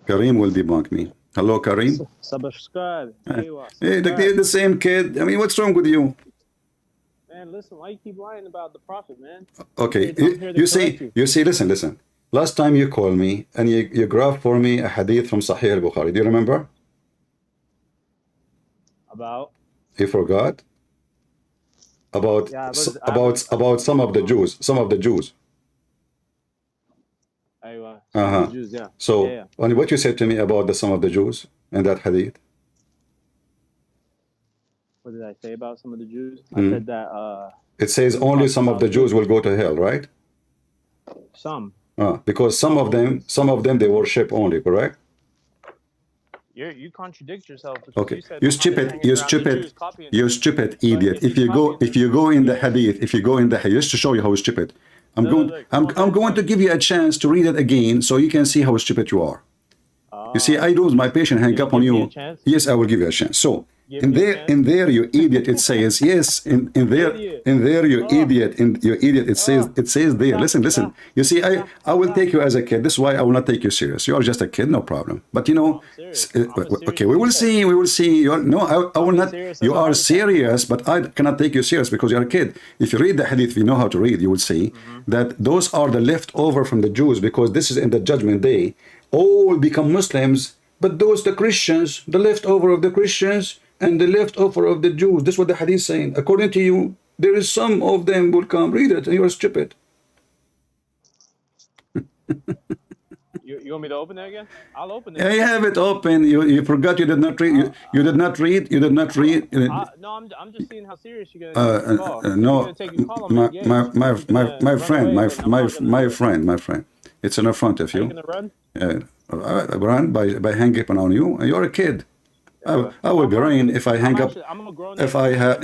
Karim will debunk me. Hello, Karim. Subscribe. Hey, the same kid. I mean, what's wrong with you? Man, listen, why you keep lying about the prophet, man? Okay, you see, listen. Last time you called me and you grabbed for me a hadith from Sahih al-Bukhari. Do you remember? About? You forgot? About some of the Jews. Jews, yeah. So, what you said to me about some of the Jews in that hadith? What did I say about some of the Jews? I said that it says only some of the Jews will go to hell, right? Some. Because some of them they worship only, correct? You contradict yourself. Okay, you stupid idiot. If you go in the hadith, just to show you how stupid, I'm going to give you a chance to read it again so you can see how stupid you are. You see, I lose my patience, hang up on you. Yes, I will give you a chance. So in there, you idiot, it says, yes, in there, you idiot, it says there, listen. You see, I will take you as a kid. This is why I will not take you serious. You are just a kid, no problem. But you know, okay, we will see. I will not. You are serious, but I cannot take you serious because you're a kid. If you read the hadith, if you know how to read, you will see that those are the leftover from the Jews, because this is in the judgment day. All become Muslims, but those the Christians, the leftover of the Christians, and the leftover of the Jews. This is what the hadith is saying. According to you, there is some of them will come. Read it, and you are stupid. You want me to open it again? I'll open it. I have it open. You forgot you did not read. You did not read. No, I'm just seeing how serious you're gonna call. No, my friend. It's an affront of you. Are you gonna run? Run by hanging up on you. You're a kid. I will be running if I hang up. I'm a grown If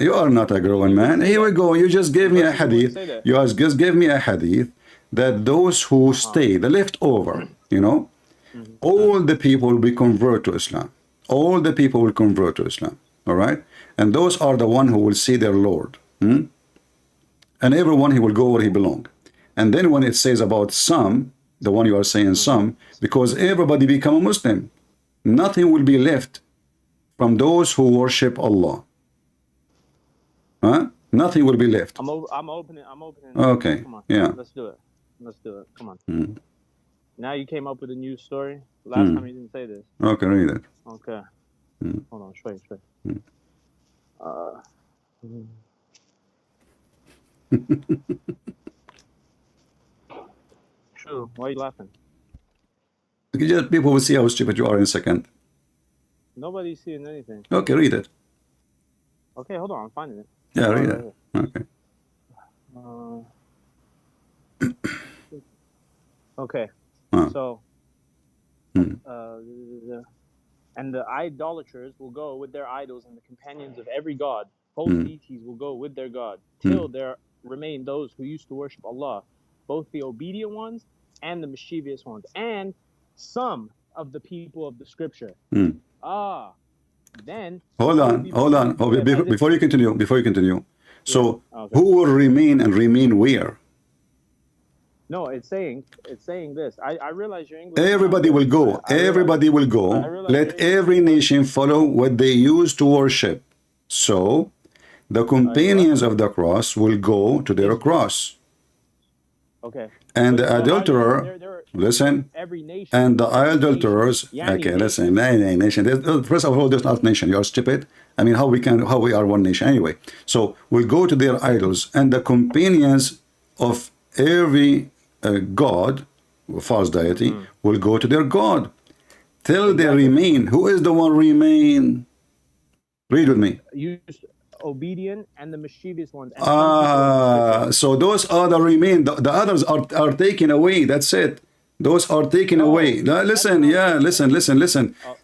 you are not a grown man. Here we go. You just gave me a hadith. You just gave me a hadith that those who stay, the leftover, all the people will be converted to Islam. All the people will convert to Islam. All right, and those are the one who will see their Lord. And everyone he will go where he belong. And then when it says about some, the one you are saying some, because everybody become a Muslim, nothing will be left from those who worship Allah. Nothing will be left. I'm opening. Okay. Come on. Yeah. Let's do it. Come on. Now you came up with a new story. Last time you didn't say this. Okay, read it. Okay. Hold on. Show. True. Why are you laughing? Just people will see how stupid you are in a second. Nobody's seeing anything. Okay, read it. Okay, hold on. I'm finding it. Yeah, read it. Okay. Okay. So, and the idolaters will go with their idols, and the companions of every god, both deities will go with their god, till there remain those who used to worship Allah, both the obedient ones and the mischievous ones, and some of the people of the scripture. Then hold on. Before you continue. So who will remain where? No, it's saying this. I realize your English. Everybody will go. Let every nation follow what they used to worship. So the companions of the cross will go to their cross. Okay. And the adulterer, listen, and the adulterers, okay, listen, nation. First of all, there's not nation. You are stupid. I mean, how we are one nation anyway? So we'll go to their idols, and the companions of every god, false deity, will go to their god till they remain. Who is the one remain? Read with me. Obedient and the mischievous ones. So those are the remain. The others are taken away. That's it. Those are taken away. Now, listen.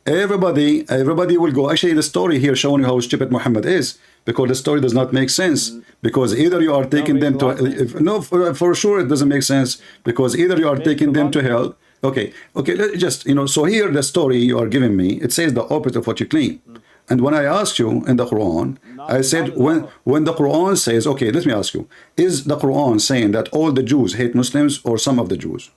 Everybody will go. Actually, the story here showing you how stupid Muhammad is. because the story does not make sense. Because either you are taking them to no, for sure it doesn't make sense. Because either you are taking them to hell. Okay, let's just so here the story you are giving me, it says the opposite of what you claim. And when I asked you in the Quran, I said when the Quran says, okay, let me ask you, is the Quran saying that all the Jews hate Muslims or some of the Jews?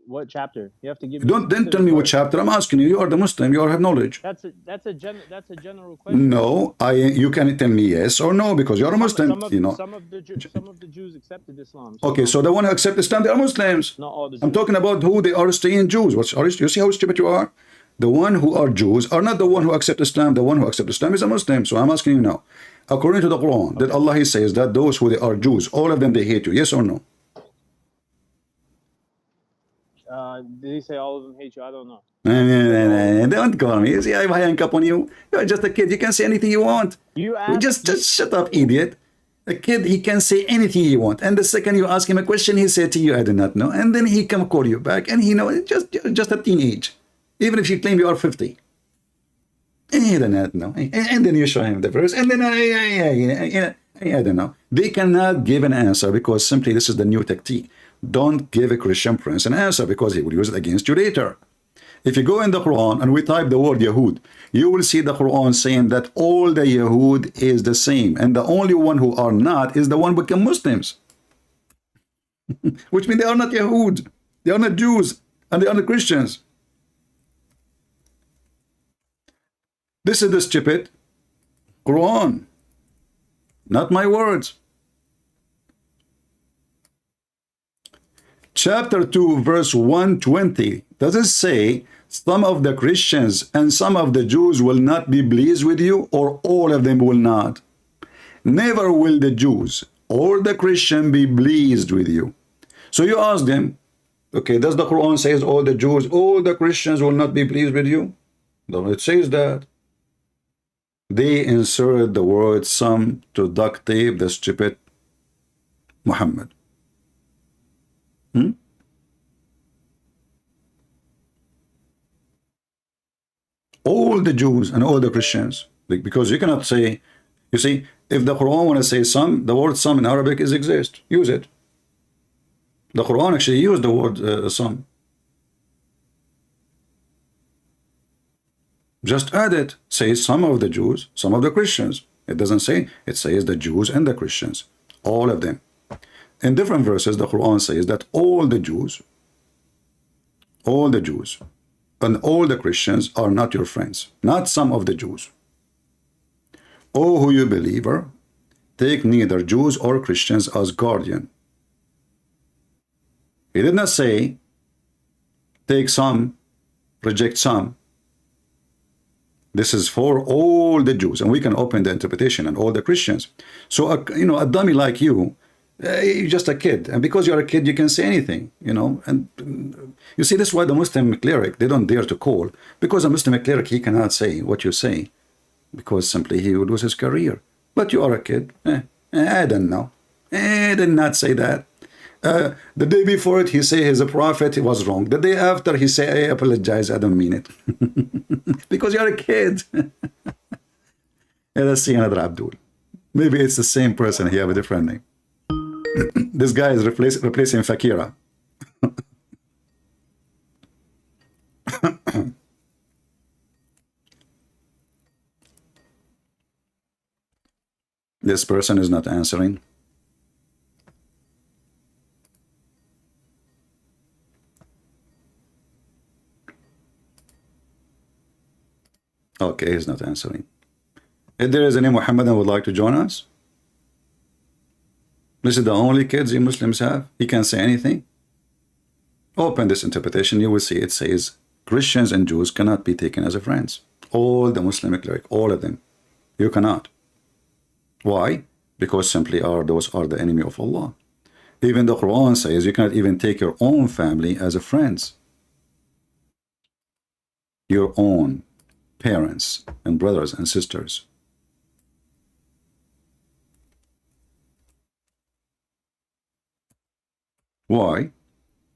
What chapter? You have to give me. Don't then tell me what chapter. I'm asking you. You are the Muslim. You have knowledge. That's a general question. No, you can tell me yes or no because you're a Muslim. Some of the Jews accepted Islam. Okay, so the one who accepts Islam, they are Muslims. Not all the Jews. I'm talking about who they are staying Jews. You see how stupid you are? The one who are Jews are not the one who accept Islam. The one who accepts Islam is a Muslim. So I'm asking you now, according to the Quran, that Allah he says that those who they are Jews, all of them they hate you. Yes or no? Did he say all of them hate you? I don't know. Don't call me. You see, I hang up on you. You're just a kid. You can say anything you want. Just shut up, idiot. A kid, he can say anything he want. And the second you ask him a question, he said to you, I do not know. And then he can call you back. And he knows just a teenage. Even if you claim you are 50. And he does not know. And then you show him the verse. And then I don't know. They cannot give an answer because simply this is the new tactic. Don't give a Christian prince an answer because he will use it against you later. If you go in the Quran and we type the word Yahud, you will see the Quran saying that all the Yahud is the same. And the only one who are not is the one who become Muslims. Which means they are not Yahud. They are not Jews. And they are not Christians. This is the stupid Quran. Not my words. Chapter 2, verse 120. Does it say some of the Christians and some of the Jews will not be pleased with you, or all of them will not? Never will the Jews or the Christian be pleased with you. So you ask them, okay, does the Quran says all the Jews, all the Christians will not be pleased with you? No, it says that. They inserted the word some to duct tape the stupid Muhammad. All the Jews and all the Christians, because you cannot say, you see, if the Quran want to say some, the word some in Arabic is exist. Use it. The Quran actually used the word some. Just add it. Say some of the Jews, some of the Christians. It doesn't say, it says the Jews and the Christians. All of them. In different verses, the Quran says that all the Jews, and all the Christians are not your friends. Not some of the Jews. O who you believer, take neither Jews or Christians as guardian. He did not say, take some, reject some. This is for all the Jews, and we can open the interpretation and all the Christians. So, a dummy like you, you're just a kid, and because you're a kid, you can say anything, And you see, this is why the Muslim cleric, they don't dare to call, because a Muslim cleric, he cannot say what you say, because simply he would lose his career. But you are a kid. I don't know. I did not say that. The day before it, he say he's a prophet, he was wrong. The day after, he say, I apologize, I don't mean it. Because you're a kid. Let's see another Abdul. Maybe it's the same person, he have a different name. This guy is replacing Fakira. This person is not answering. Okay, he's not answering. If there is any Muhammadan would like to join us, this is the only kids you Muslims have. He can't say anything. Open this interpretation, you will see it says Christians and Jews cannot be taken as friends. All the Muslim cleric, all of them. You cannot. Why? Because simply those are the enemy of Allah. Even the Quran says you cannot even take your own family as a friends. Your own parents and brothers and sisters. Why?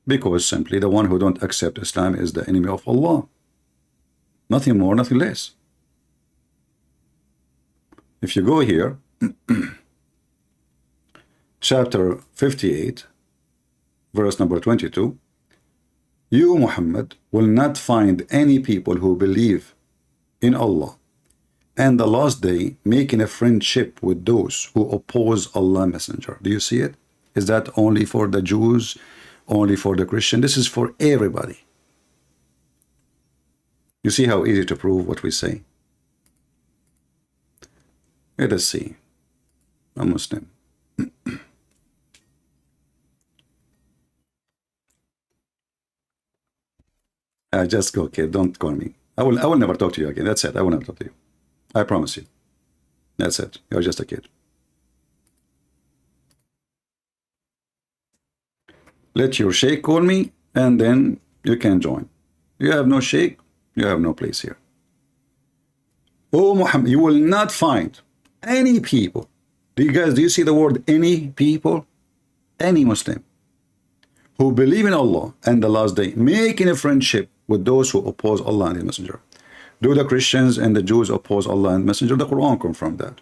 Because simply the one who don't accept Islam is the enemy of Allah. Nothing more, nothing less. If you go here, chapter 58, verse number 22, you, Muhammad, will not find any people who believe in Allah and the last day making a friendship with those who oppose Allah Messenger. Do you see it? Is that only for the Jews, only for the Christian? This is for everybody. You see how easy to prove what we say? Let us see. A Muslim. Just go, kid. Don't call me. I will never talk to you again. That's it. I will never talk to you. I promise you. That's it. You're just a kid. Let your sheikh call me, and then you can join. You have no sheikh, you have no place here. Oh, Muhammad, you will not find any people. Do you see the word any people? Any Muslim who believe in Allah and the last day, making a friendship with those who oppose Allah and His Messenger. Do the Christians and the Jews oppose Allah and Messenger? The Quran confirmed that.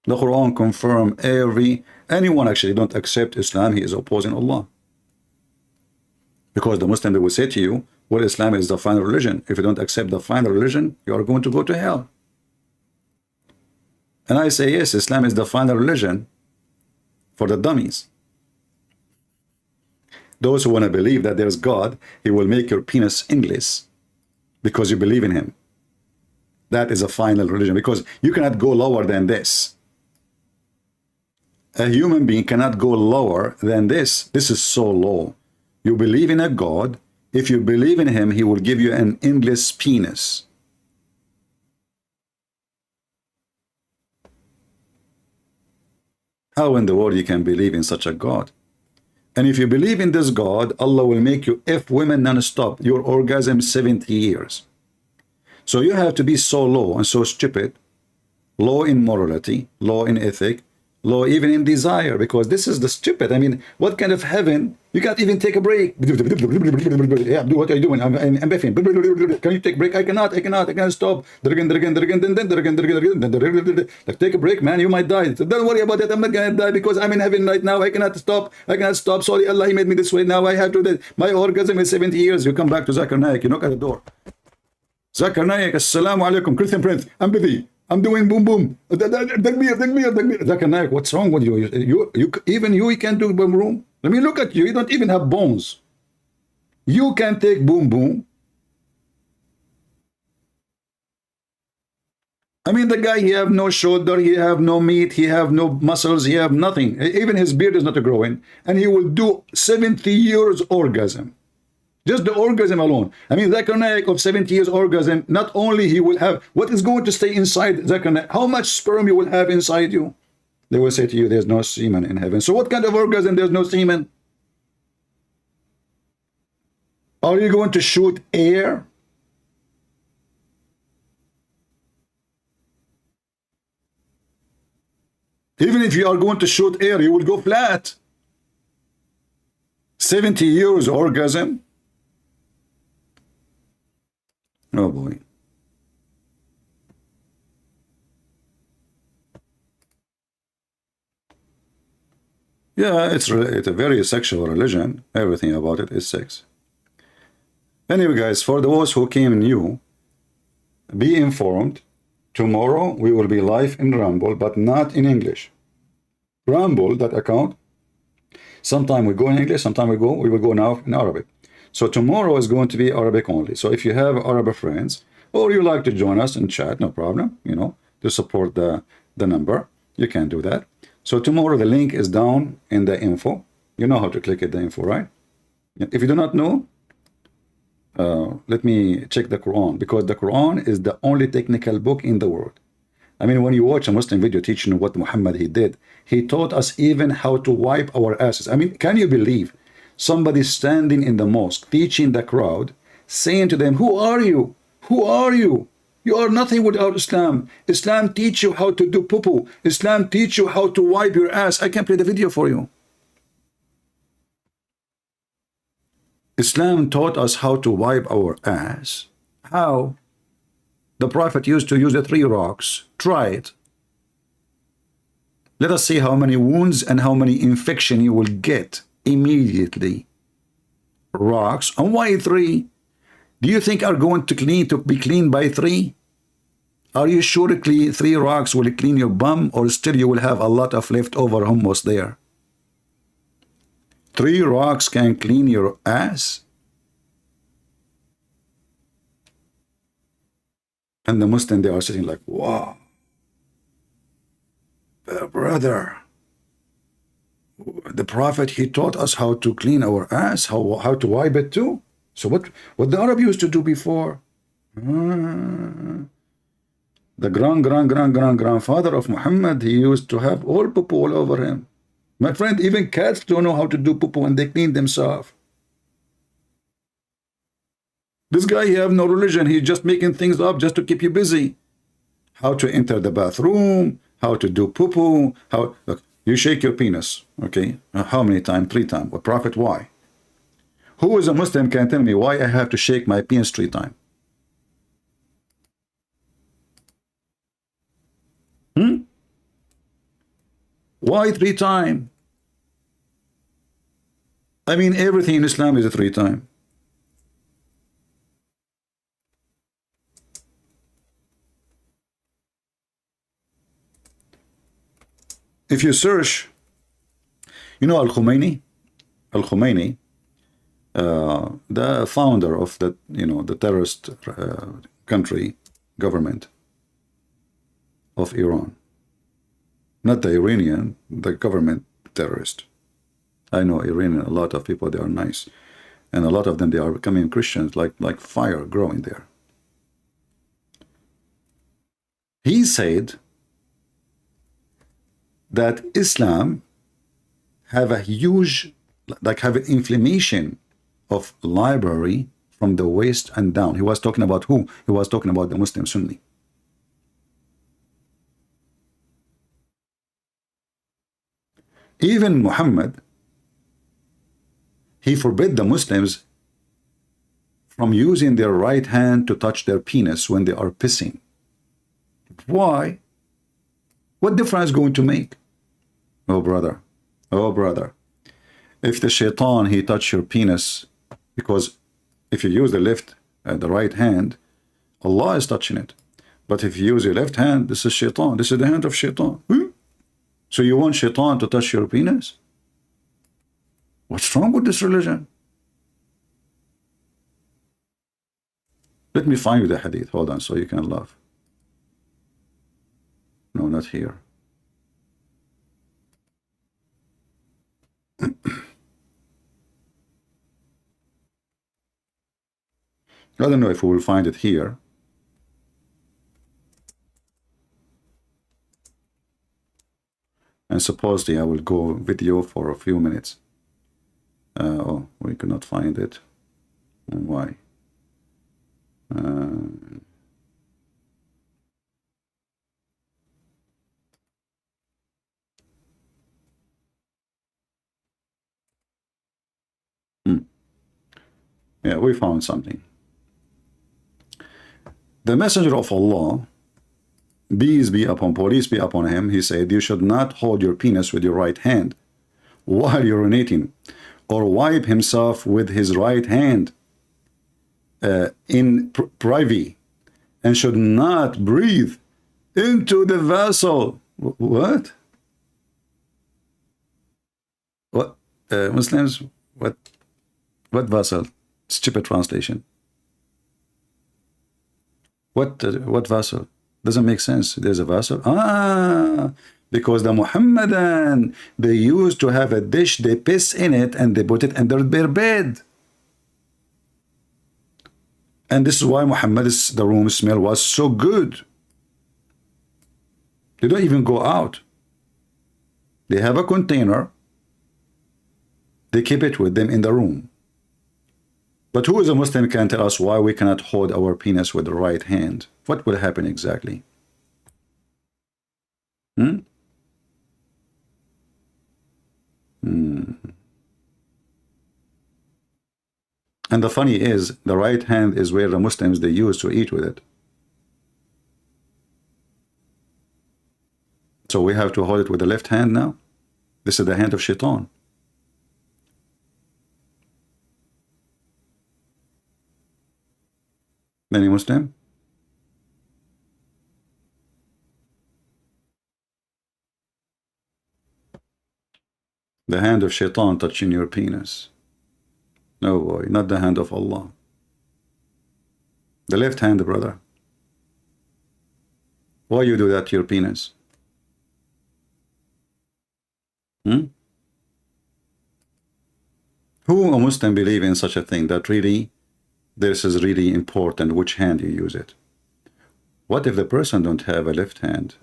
The Quran confirm anyone actually don't accept Islam, he is opposing Allah. Because the Muslim, they will say to you, well, Islam is the final religion. If you don't accept the final religion, you are going to go to hell. And I say, yes, Islam is the final religion for the dummies. Those who want to believe that there's God, He will make your penis English because you believe in Him. That is a final religion, because you cannot go lower than this. A human being cannot go lower than this. This is so low. You believe in a God. If you believe in Him, He will give you an endless penis. How in the world you can believe in such a God? And if you believe in this God, Allah will make you F women non-stop, your orgasm 70 years. So you have to be so low and so stupid, low in morality, low in ethic, low even in desire, because this is the stupid. I mean, what kind of heaven? You can't even take a break. Yeah, Abdul, what are you doing? I'm beefing. Can you take a break? I cannot stop. Like, take a break, man. You might die. So don't worry about it. I'm not gonna die because I'm in heaven right now. I cannot stop. Sorry, Allah, He made me this way. Now I have to. My orgasm is 70 years. You come back to Zakir Naik. You knock at the door. Zakir Naik, assalamu alaikum, Christian Prince. I'm busy. I'm doing boom boom. Zakir Naik, what's wrong with you? Even you can't do boom boom. Let me look at you. You don't even have bones. You can take boom boom. I mean, the guy, he have no shoulder, he have no meat, he have no muscles, he have nothing. Even his beard is not growing, and he will do 70 years orgasm. Just the orgasm alone. I mean, Zakir Naik of 70 years orgasm, not only he will have, what is going to stay inside Zakir Naik? How much sperm you will have inside you? They will say to you, there's no semen in heaven. So what kind of orgasm? There's no semen. Are you going to shoot air? Even if you are going to shoot air, you will go flat. 70 years orgasm. Oh boy. Yeah, it's a very sexual religion. Everything about it is sex. Anyway, guys, for those who came new, be informed. Tomorrow we will be live in Rumble, but not in English. Rumble, that account, sometime we go in English, sometime we will go now in Arabic. So tomorrow is going to be Arabic only. So if you have Arab friends, or you like to join us in chat, no problem, you know, to support the number, you can do that. So tomorrow the link is down in the info. You know how to click at the info, right? If you do not know, let me check the Quran, because the Quran is the only technical book in the world. I mean, when you watch a Muslim video teaching what Muhammad he did, he taught us even how to wipe our asses. I mean, can you believe somebody standing in the mosque teaching the crowd, saying to them, who are you? Who are you? You are nothing without Islam. Islam teach you how to do poo-poo. Islam teach you how to wipe your ass. I can play the video for you. Islam taught us how to wipe our ass. How? The Prophet used to use the 3 rocks. Try it. Let us see how many wounds and how many infection you will get immediately. Rocks. And why 3? Do you think are going to be cleaned by 3? Are you sure 3 rocks will clean your bum, or still you will have a lot of leftover hummus there? 3 rocks can clean your ass? And the Muslim, they are sitting like, wow, brother, the Prophet, he taught us how to clean our ass, how to wipe it too. So what the Arab used to do before? The grandfather of Muhammad, he used to have all poo all over him. My friend, even cats don't know how to do poo when they clean themselves. This guy, he have no religion. He's just making things up just to keep you busy. How to enter the bathroom, how to do poo-poo, how... Look, you shake your penis, okay? How many times? 3 times. What Prophet, why? Who is a Muslim can tell me why I have to shake my penis 3 times? Why 3 times? I mean, everything in Islam is a 3 times. If you search, you know Al-Khomeini, the founder of the, the terrorist country, government of Iran. Not the Iranian, the government terrorist. I know Iranian, a lot of people, they are nice. And a lot of them, they are becoming Christians, like fire growing there. He said that Islam have a huge, have an inflammation of library from the waist and down. He was talking about who? He was talking about the Muslim Sunni. Even Muhammad, he forbid the Muslims from using their right hand to touch their penis when they are pissing. Why? What difference is going to make? Oh brother, if the shaitan, he touch your penis, because if you use the right hand, Allah is touching it. But if you use your left hand, this is shaitan, this is the hand of shaitan. So you want shaitan to touch your penis? What's wrong with this religion? Let me find you the hadith, hold on, so you can laugh. No, not here. I don't know if we will find it here. And supposedly I will go video for a few minutes. Oh, we could not find it. Why? Yeah, we found something. The Messenger of Allah, peace be upon him, he said, you should not hold your penis with your right hand while urinating, or wipe himself with his right hand in privy, and should not breathe into the vessel. What? What? Muslims, what vessel? Stupid translation. What vessel? Doesn't make sense. There's a vessel. Because the Muhammadan, they used to have a dish, they piss in it, and they put it under their bed. And this is why the room smell was so good. They don't even go out. They have a container. They keep it with them in the room. But who is a Muslim can tell us why we cannot hold our penis with the right hand? What will happen exactly? And the funny is, the right hand is where the Muslims, they used to eat with it. So we have to hold it with the left hand now. This is the hand of shaitan. Any Muslim? The hand of shaitan touching your penis. No boy, not the hand of Allah. The left hand, brother. Why you do that to your penis? Hmm? Who a Muslim believe in such a thing, that really this is really important which hand you use it? What if the person don't have a left hand?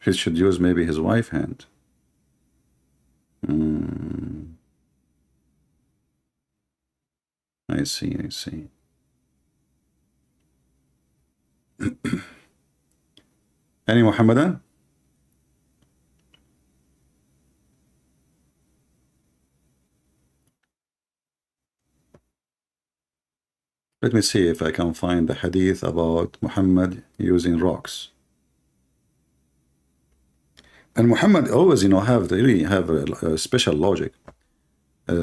He should use maybe his right hand. I see, I see. Any Muhammadan? Let me see if I can find the hadith about Muhammad using rocks. And Muhammad always, really have a special logic.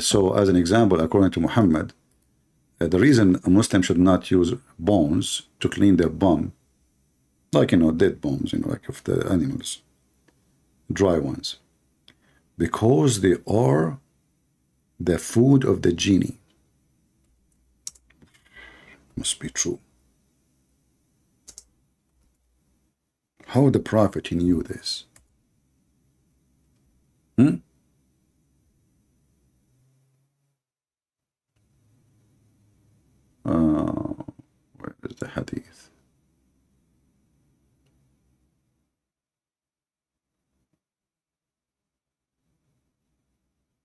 So as an example, according to Muhammad, the reason a Muslim should not use bones to clean their bum, like, dead bones, like of the animals, dry ones, because they are the food of the genie. Must be true. How the Prophet knew this? Where is the hadith?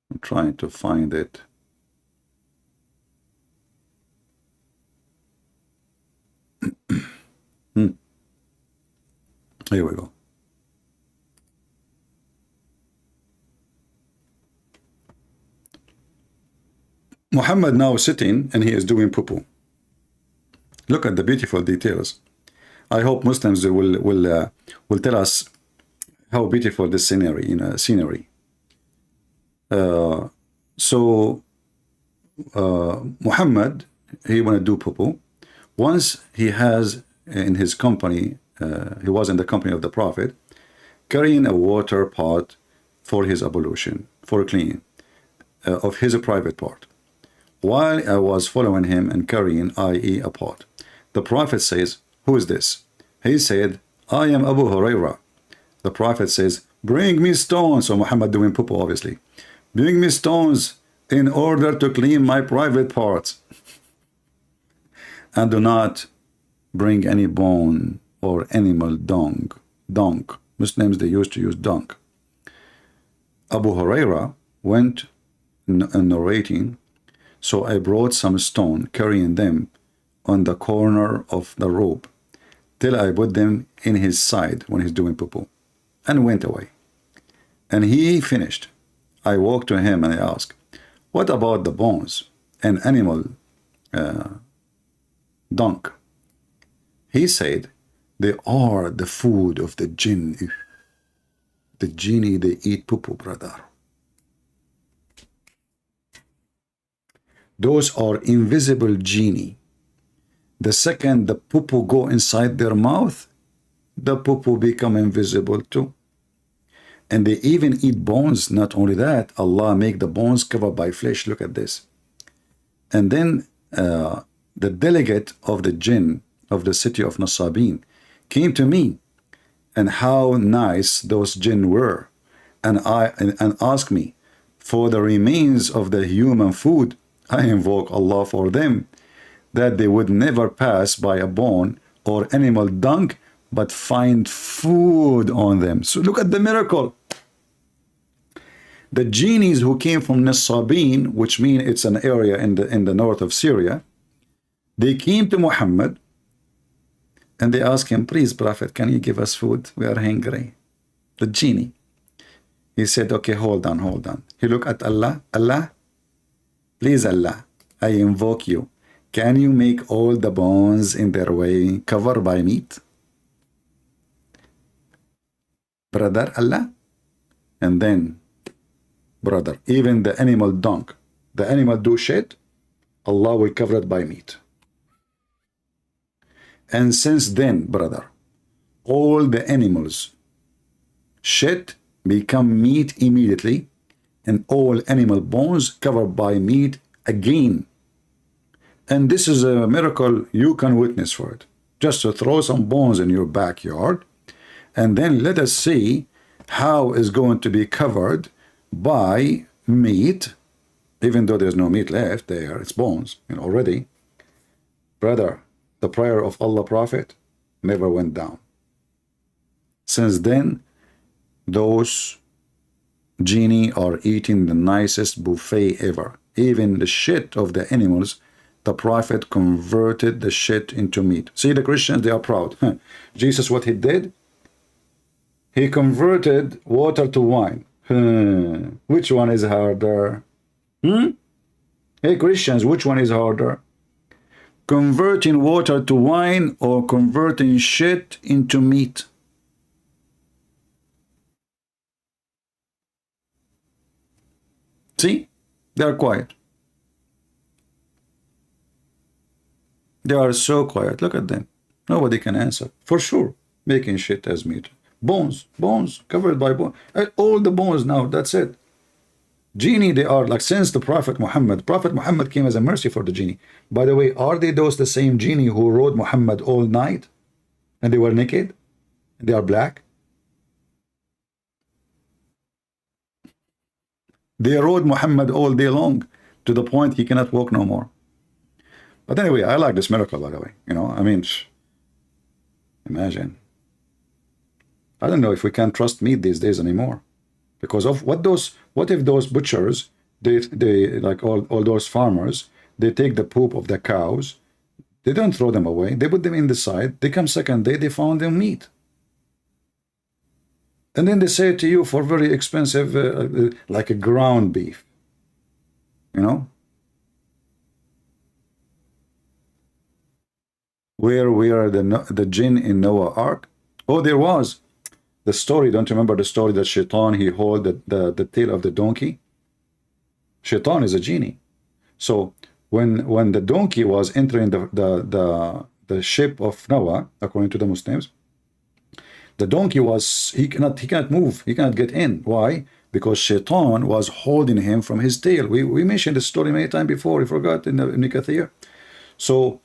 I'm trying to find it. Here we go. Muhammad now sitting and he is doing poo-poo. Look at the beautiful details. I hope Muslims will tell us how beautiful this scenery. Muhammad, he want to do poo-poo. Once he has in his company, he was in the company of the Prophet, carrying a water pot for his ablution, for cleaning of his private part. While I was following him and carrying, i.e. a pot, the Prophet says, "Who is this?" He said, "I am Abu Hurairah." The Prophet says, "Bring me stones." So Muhammad doing poo-poo, obviously. "Bring me stones in order to clean my private parts. And do not bring any bone or animal dung. Muslims, they used to use dung. Abu Hurairah went narrating, so I brought some stone, carrying them on the corner of the robe, till I put them in his side when he's doing poo-poo, and went away. And he finished. I walked to him and I asked, "What about the bones and animal dung?" He said, "They are the food of the jinn." The genie, they eat poo-poo, brother. Those are invisible genie. The second the poo-poo go inside their mouth, the poo-poo become invisible too. And they even eat bones. Not only that, Allah make the bones covered by flesh. Look at this. And then the delegate of the jinn of the city of Nasabin came to me, and how nice those jinn were, and asked me for the remains of the human food. I invoke Allah for them, that they would never pass by a bone or animal dung, but find food on them. So look at the miracle. The genies who came from Nasabin, which means it's an area in the north of Syria, they came to Muhammad and they asked him, "Please, Prophet, can you give us food? We are hungry." The genie. He said, "Okay, hold on. He looked at Allah. Allah, please, Allah, I invoke you. Can you make all the bones in their way covered by meat?" brother Allah. And then, brother, even the animal dung, the animal do shit, Allah will cover it by meat. And since then, brother, all the animals shit become meat immediately, and all animal bones covered by meat again. And this is a miracle you can witness for it. Just to throw some bones in your backyard, and then let us see how it's going to be covered by meat, even though there's no meat left there, it's bones, already. Brother, the prayer of Allah Prophet never went down. Since then, those genie are eating the nicest buffet ever. Even the shit of the animals, the Prophet converted the shit into meat. See, the Christians, they are proud. Jesus, what he did? He converted water to wine. Which one is harder? Hey, Christians, which one is harder? Converting water to wine or converting shit into meat? See? They are quiet. They are so quiet. Look at them. Nobody can answer. For sure. Making shit as meat. Bones. Bones. Covered by bones. All the bones now. That's it. Genie, they are like, since the Prophet Muhammad came as a mercy for the genie. By the way, are they those the same genie who rode Muhammad all night? And they were naked? And they are black? They rode Muhammad all day long to the point he cannot walk no more. But anyway, I like this miracle, by the way. I mean, imagine. I don't know if we can trust meat these days anymore. Because of what if those butchers, they like all those farmers, they take the poop of the cows, they don't throw them away, they put them in the side, they come second day, they found them meat. And then they say to you for very expensive, like a ground beef, Where are the jinn in Noah Ark? Oh, there was. The story, don't you remember the story that Shaitan, he hold the tail of the donkey? Shaitan is a genie. So when the donkey was entering the ship of Noah, according to the Muslims, the donkey he cannot move, he cannot get in. Why? Because Shaitan was holding him from his tail. We mentioned this story many times before, we forgot in Kathir. So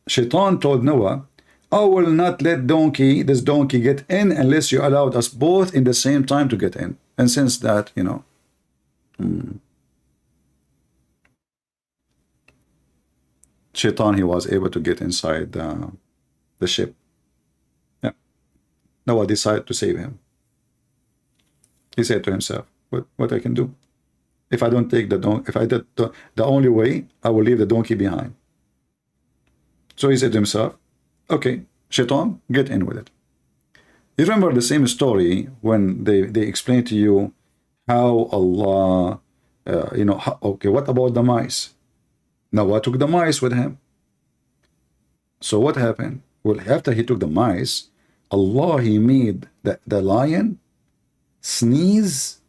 Shaitan told Noah, I will not let this donkey get in unless you allowed us both in the same time to get in. And since that, Shaitan, he was able to get inside the ship. Yeah. Noah decided to save him. He said to himself, what I can do? If I don't take the donkey, if I did the only way, I will leave the donkey behind. So he said to himself, okay, Shaitan, get in with it. You remember the same story when they explain to you how Allah, okay, what about the mice? Noah took the mice with him. So what happened? Well, after he took the mice, Allah, he made the lion sneeze.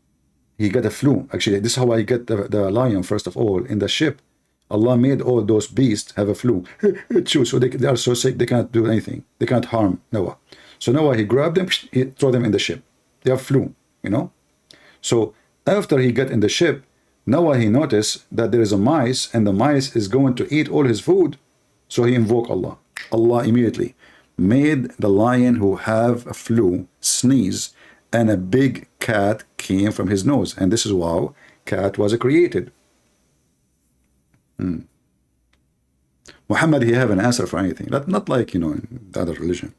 He got a flu. Actually, this is how I get the lion, first of all, in the ship. Allah made all those beasts have a flu. So they are so sick, they can't do anything. They can't harm Noah. So Noah, he grabbed them, he threw them in the ship. They have flu, So after he got in the ship, Noah, he noticed that there is a mice, and the mice is going to eat all his food. So he invoked Allah. Allah immediately made the lion who have a flu sneeze, and a big cat came from his nose. And this is how cat was created. Muhammad, he have an answer for anything. Not like, in the other religion.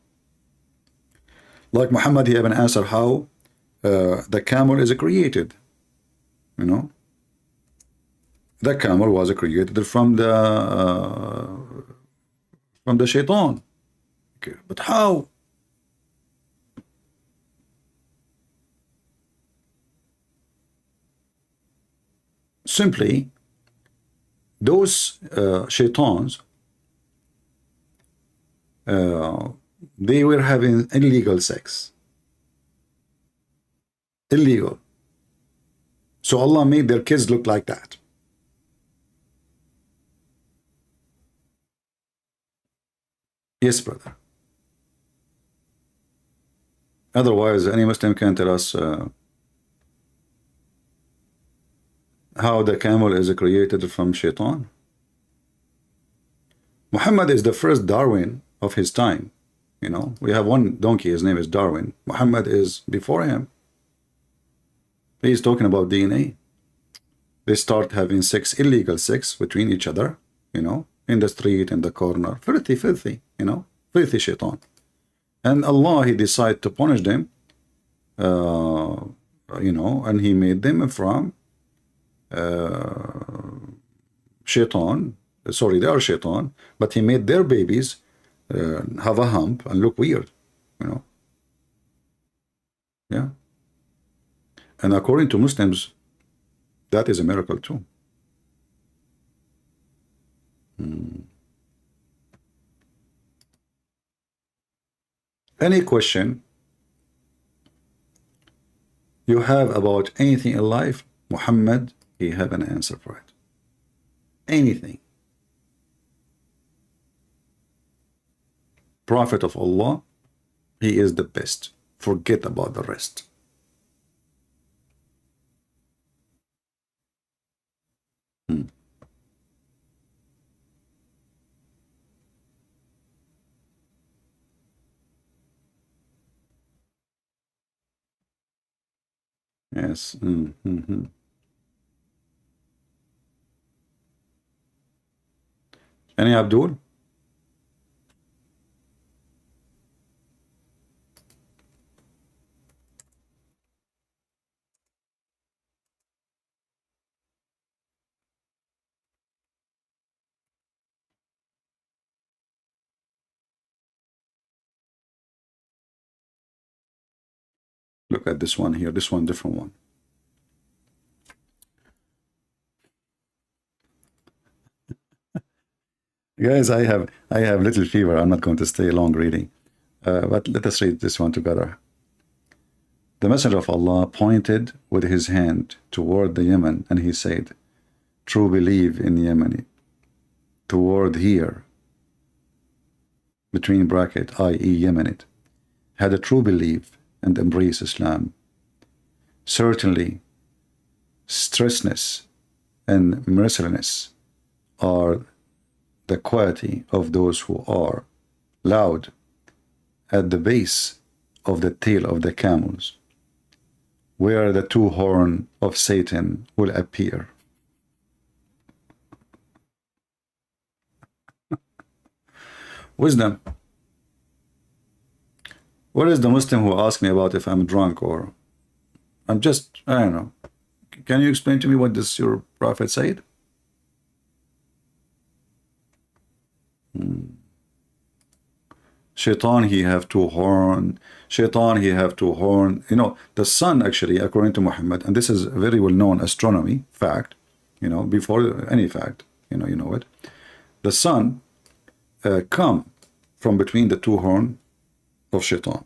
Like Muhammad, he have an answer how the camel is created. The camel was created from the shaitan. Okay, but how? Simply, those shaitans, They were having illegal sex. Illegal. So Allah made their kids look like that. Yes, brother. Otherwise, any Muslim can tell us how the camel is created from shaitan. Muhammad is the first Darwin of his time. You know, we have one donkey, his name is Darwin. Muhammad is before him. He's talking about DNA. They start having sex, illegal sex between each other, you know, in the street, in the corner. Filthy, filthy, you know, filthy shaitan. And Allah, he decided to punish them, you know, and he made them from shaitan. Sorry, they are shaitan, but he made their babies have a hump and look weird, you know. Yeah. And according to Muslims, that is a miracle too. Any question you have about anything in life, Muhammad, he have an answer for it. Anything. Prophet of Allah, he is the best. Forget about the rest. Yes. Any Abdul? Look at this one here. This one, different one. Guys, I have little fever. I'm not going to stay long reading. But let us read this one together. The Messenger of Allah pointed with his hand toward the Yemen, and he said, "True believe in Yemen, toward here," between bracket, i.e. Yemenite, had a true belief and embrace Islam. Certainly, stressness and mercilessness are the quality of those who are loud at the base of the tail of the camels, where the two horns of Satan will appear. Wisdom. What is the Muslim who asked me about if I'm drunk or I'm just, I don't know. Can you explain to me what this your prophet said? Shaitan, he have two horn. Shaitan, he have two horn. You know, the sun actually, according to Muhammad, and this is a very well-known astronomy fact, you know, before any fact, you know it. The sun come from between the two horn of Shaitan.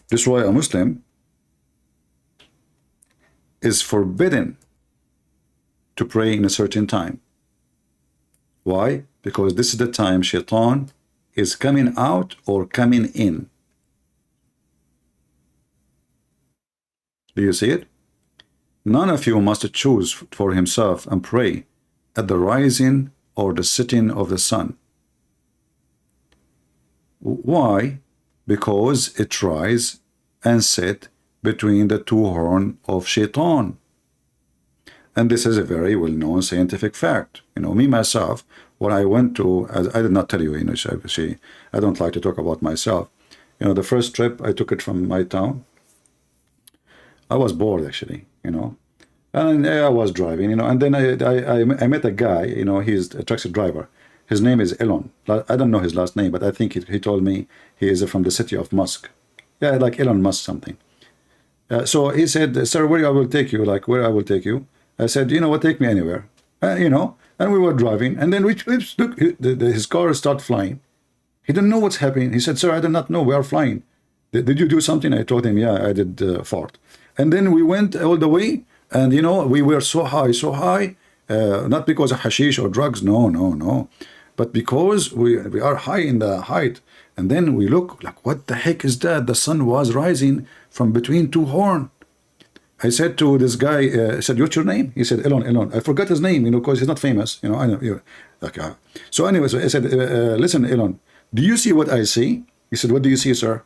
This is why a Muslim is forbidden to pray in a certain time. Why? Because this is the time Shaitan is coming out or coming in. Do you see it? None of you must choose for himself and pray at the rising or the setting of the sun. Why? Because it rise and set between the two horns of Shaitan. And this is a very well-known scientific fact. You know, me, myself, when I went to, I did not tell you, you know, I don't like to talk about myself. You know, the first trip, I took it from my town. I was bored, actually, you know. And I was driving, you know, and then I met a guy, you know, he's a taxi driver. His name is Elon. I don't know his last name, but I think he told me he is from the city of Musk. Yeah, like Elon Musk something. So he said, "Sir, where I will take you?" Like, where I will take you? I said, "You know what, take me anywhere." You know, and we were driving, and then look, his car started flying. He didn't know what's happening. He said, sir, I did not know. We are flying. Did you do something? I told him, yeah, I did fart. And then we went all the way, and you know, we were so high, not because of hashish or drugs, no, but because we are high in the height. And then we look like, what the heck is that? The sun was rising from between two horns. I said to this guy, I said, what's your name? He said, Elon. I forgot his name, you know, because he's not famous. You know, I know. Okay. So anyway, so I said, listen, Elon, do you see what I see? He said, what do you see, sir?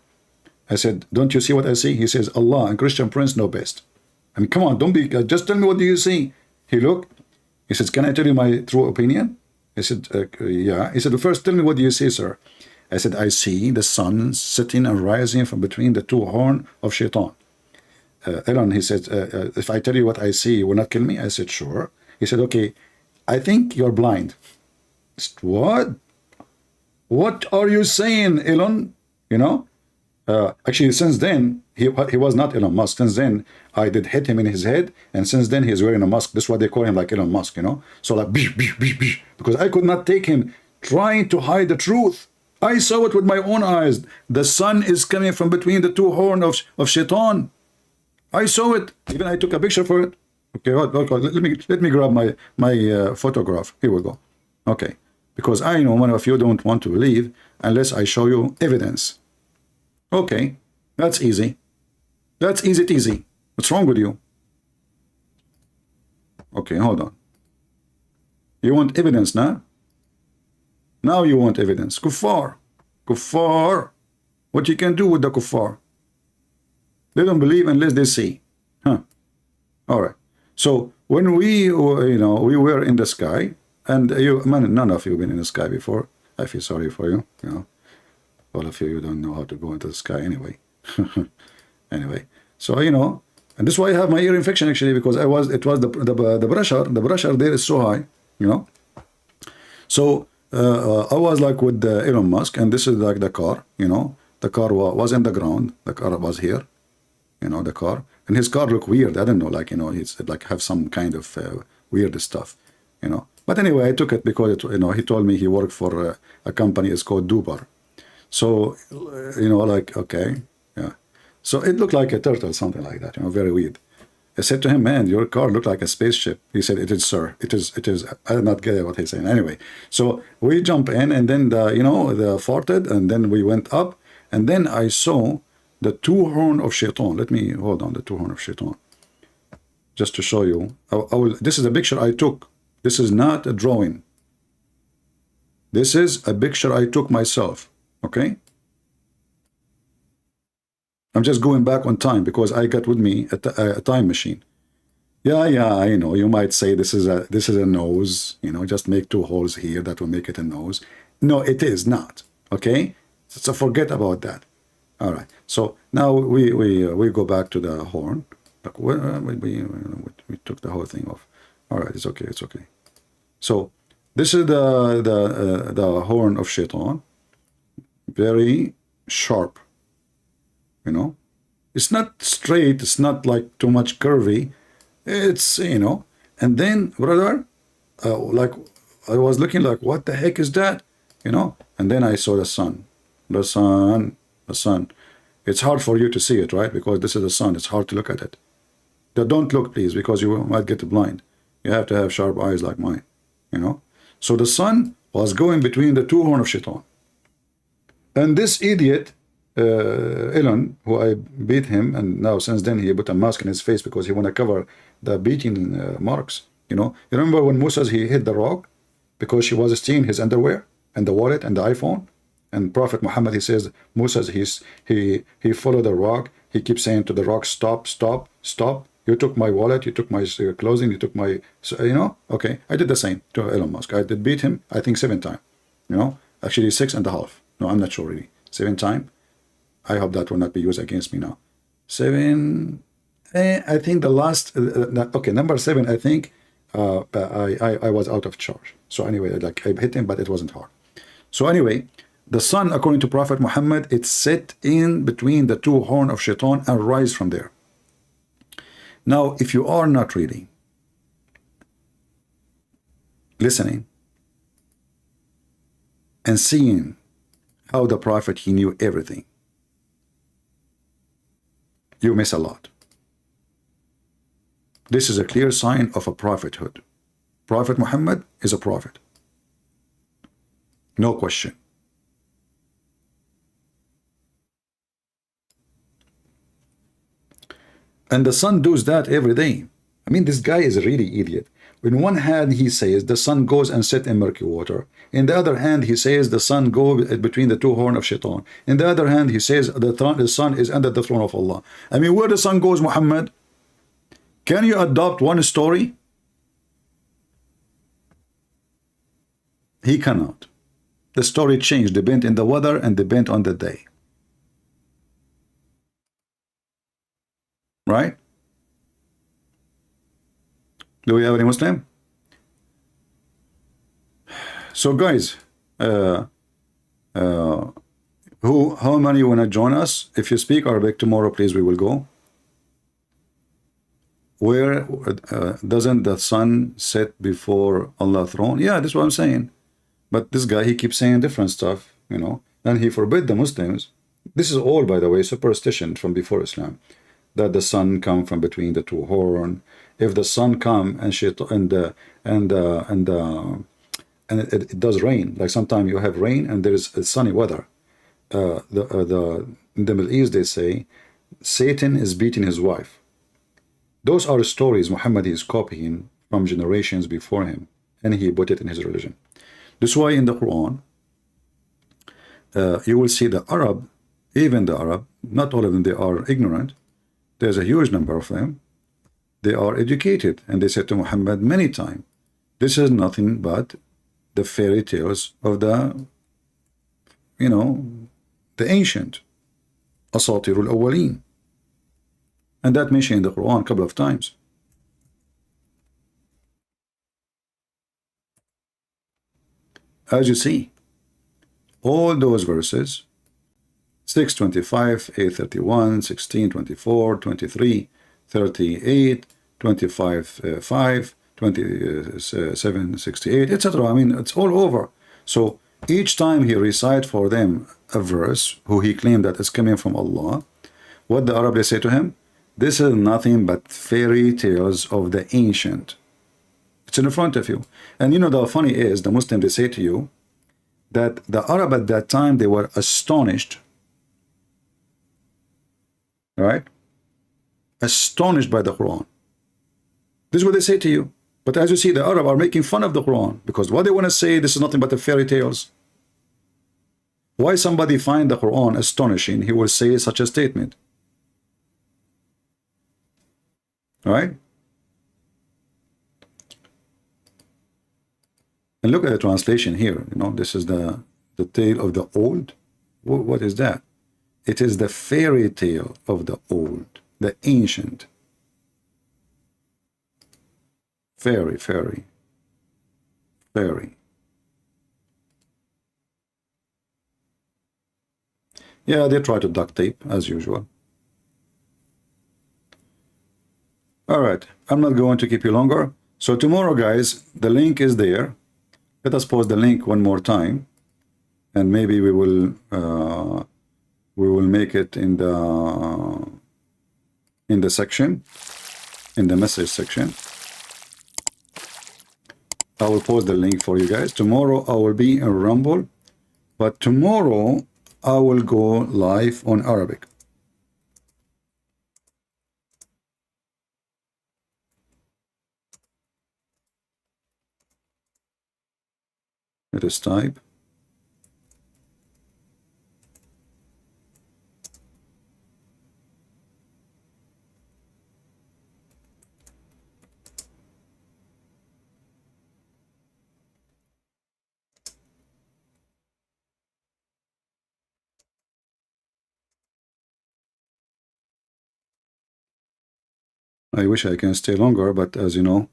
I said, don't you see what I see? He says, Allah and Christian Prince know best. I mean, come on, don't be, just tell me what do you see? He looked. He says, can I tell you my true opinion? I said, yeah. He said, first tell me what do you see, sir? I said, I see the sun sitting and rising from between the two horns of Shaitan. Elon, he said, if I tell you what I see, you will not kill me? I said, sure. He said, okay, I think you're blind. I said, what? What are you saying, Elon? You know? Actually, since then, he was not Elon Musk. Since then, I did hit him in his head, and since then, he's wearing a mask. That's why they call him like Elon Musk, you know? So like, bish, bish, bish, bish, because I could not take him trying to hide the truth. I saw it with my own eyes. The sun is coming from between the two horns of Shaitan. I saw it. Even I took a picture for it. Okay, let me grab my photograph. Here we go. Okay, because I know many of you don't want to believe unless I show you evidence. Okay, that's easy. That's easy. What's wrong with you? Okay, hold on. You want evidence now? Now you want evidence. Kuffar. What you can do with the kuffar? They don't believe unless they see. Huh. All right. So when we were in the sky, and none of you been in the sky before. I feel sorry for you. You know, all of you don't know how to go into the sky anyway. Anyway, so you know, and this is why I have my ear infection actually, because it was the pressure there is so high. You know. So I was like with Elon Musk, and this is like the car. You know, the car was in the ground. The car was here. You know, the car, and his car looked weird. I don't know, like, you know, he's like have some kind of weird stuff, you know. But anyway, I took it because it, you know, he told me he worked for a company. It's called Dubar. So you know, like, okay, yeah. So it looked like a turtle, something like that, you know, very weird. I said to him, man, your car looked like a spaceship. He said, it is, sir. It is. I did not get what he's saying. Anyway, so we jump in, and then the farted, and then we went up, and then I saw the two horn of Shaitan. Let me hold on. The two horn of Shaitan, just to show you. This is a picture I took. This is not a drawing. This is a picture I took myself. Okay. I'm just going back on time because I got with me a time machine. Yeah, I know. You might say this is a nose. You know, just make two holes here. That will make it a nose. No, it is not. Okay. So forget about that. All right. So now we go back to the horn. We took the whole thing off. All right. It's okay. So this is the horn of Shaitan. Very sharp. You know, it's not straight. It's not like too much curvy. It's, you know. And then, brother, like I was looking like, what the heck is that? You know. And then I saw the sun. The sun. It's hard for you to see it, right? Because this is the sun. It's hard to look at it. Don't look, please, because you might get blind. You have to have sharp eyes like mine, you know? So the sun was going between the two horns of Shaitan. And this idiot, Elon, who I beat him, and now since then he put a mask in his face because he want to cover the beating marks, you know? You remember when Musa, he hit the rock because she was stealing his underwear and the wallet and the iPhone? And Prophet Muhammad, he says, Musa, he followed the rock. He keeps saying to the rock, stop. You took my wallet, you took my clothing, you took my, you know? Okay, I did the same to Elon Musk. I did beat him, I think 7 times, you know? Actually 6.5. No, I'm not sure really. 7 times. I hope that will not be used against me now. 7, I think the last, okay, number 7, I think I was out of charge. So anyway, like I hit him, but it wasn't hard. So anyway, the sun, according to Prophet Muhammad, it's set in between the two horns of Shaitan and rise from there. Now, if you are not really listening and seeing how the Prophet, he knew everything. You miss a lot. This is a clear sign of a prophethood. Prophet Muhammad is a prophet. No question. And the sun does that every day. I mean, this guy is a really idiot. In one hand, he says the sun goes and sets in murky water. In the other hand, he says the sun goes between the two horns of Shaitan. In the other hand, he says the sun is under the throne of Allah. I mean, where the sun goes, Muhammad? Can you adopt one story? He cannot. The story changed, depend in the weather and depend on the day. Right? Do we have any Muslim? So guys, how many want to join us? If you speak Arabic tomorrow, please, we will go. Where doesn't the sun set before Allah's throne? Yeah, that's what I'm saying. But this guy, he keeps saying different stuff, you know, and he forbid the Muslims. This is all, by the way, superstition from before Islam, that the sun come from between the two horns. If the sun come and it does rain, like sometimes you have rain and there is a sunny weather. In the Middle East, they say Satan is beating his wife. Those are stories Muhammad is copying from generations before him, and he put it in his religion. That's why in the Quran, you will see the Arab, even the Arab, not all of them, they are ignorant. There's a huge number of them. They are educated, and they said to Muhammad many times, this is nothing but the fairy tales of the, you know, the ancient, Asatirul Awwaleen. And that mentioned in the Quran a couple of times. As you see, all those verses, 6:25, 8:31, 16:24, 23, 38, 25:5, 27:68, etc. I mean, it's all over. So each time he recite for them a verse, who he claimed that is coming from Allah, what the Arab they say to him? This is nothing but fairy tales of the ancient. It's in front of you. And you know, the funny is, the Muslim, they say to you that the Arab at that time, they were astonished, right? Astonished by the Quran. This is what they say to you. But as you see, the Arab are making fun of the Quran, because what they want to say, this is nothing but the fairy tales. Why somebody find the Quran astonishing, he will say such a statement. All right? And look at the translation here. You know, this is the tale of the old. What is that? It is the fairy tale of the old, the ancient. Fairy, fairy, fairy. Yeah, they try to duct tape as usual. All right, I'm not going to keep you longer. So tomorrow, guys, the link is there. Let us post the link one more time, and maybe we will make it in the section, in the message section. I will post the link for you guys. Tomorrow I will be in Rumble, but tomorrow I will go live on Arabic. Let us type. I wish I can stay longer, but as you know,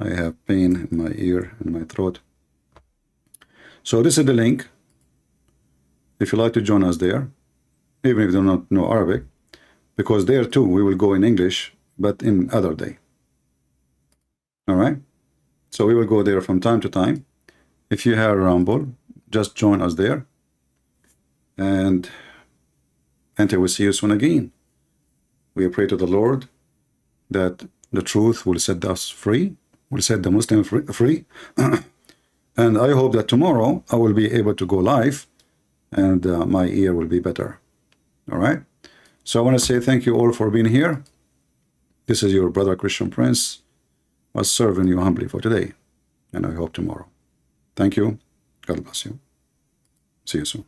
I have pain in my ear and my throat. So this is the link. If you like to join us there, even if you do not know Arabic, because there too we will go in English, but in other day. All right. So we will go there from time to time. If you have Rumble, just join us there. And until we see you soon again, we pray to the Lord that the truth will set us free, will set the Muslim free. And I hope that tomorrow I will be able to go live and my ear will be better. All right? So I want to say thank you all for being here. This is your brother Christian Prince, was serving you humbly for today. And I hope tomorrow. Thank you. God bless you. See you soon.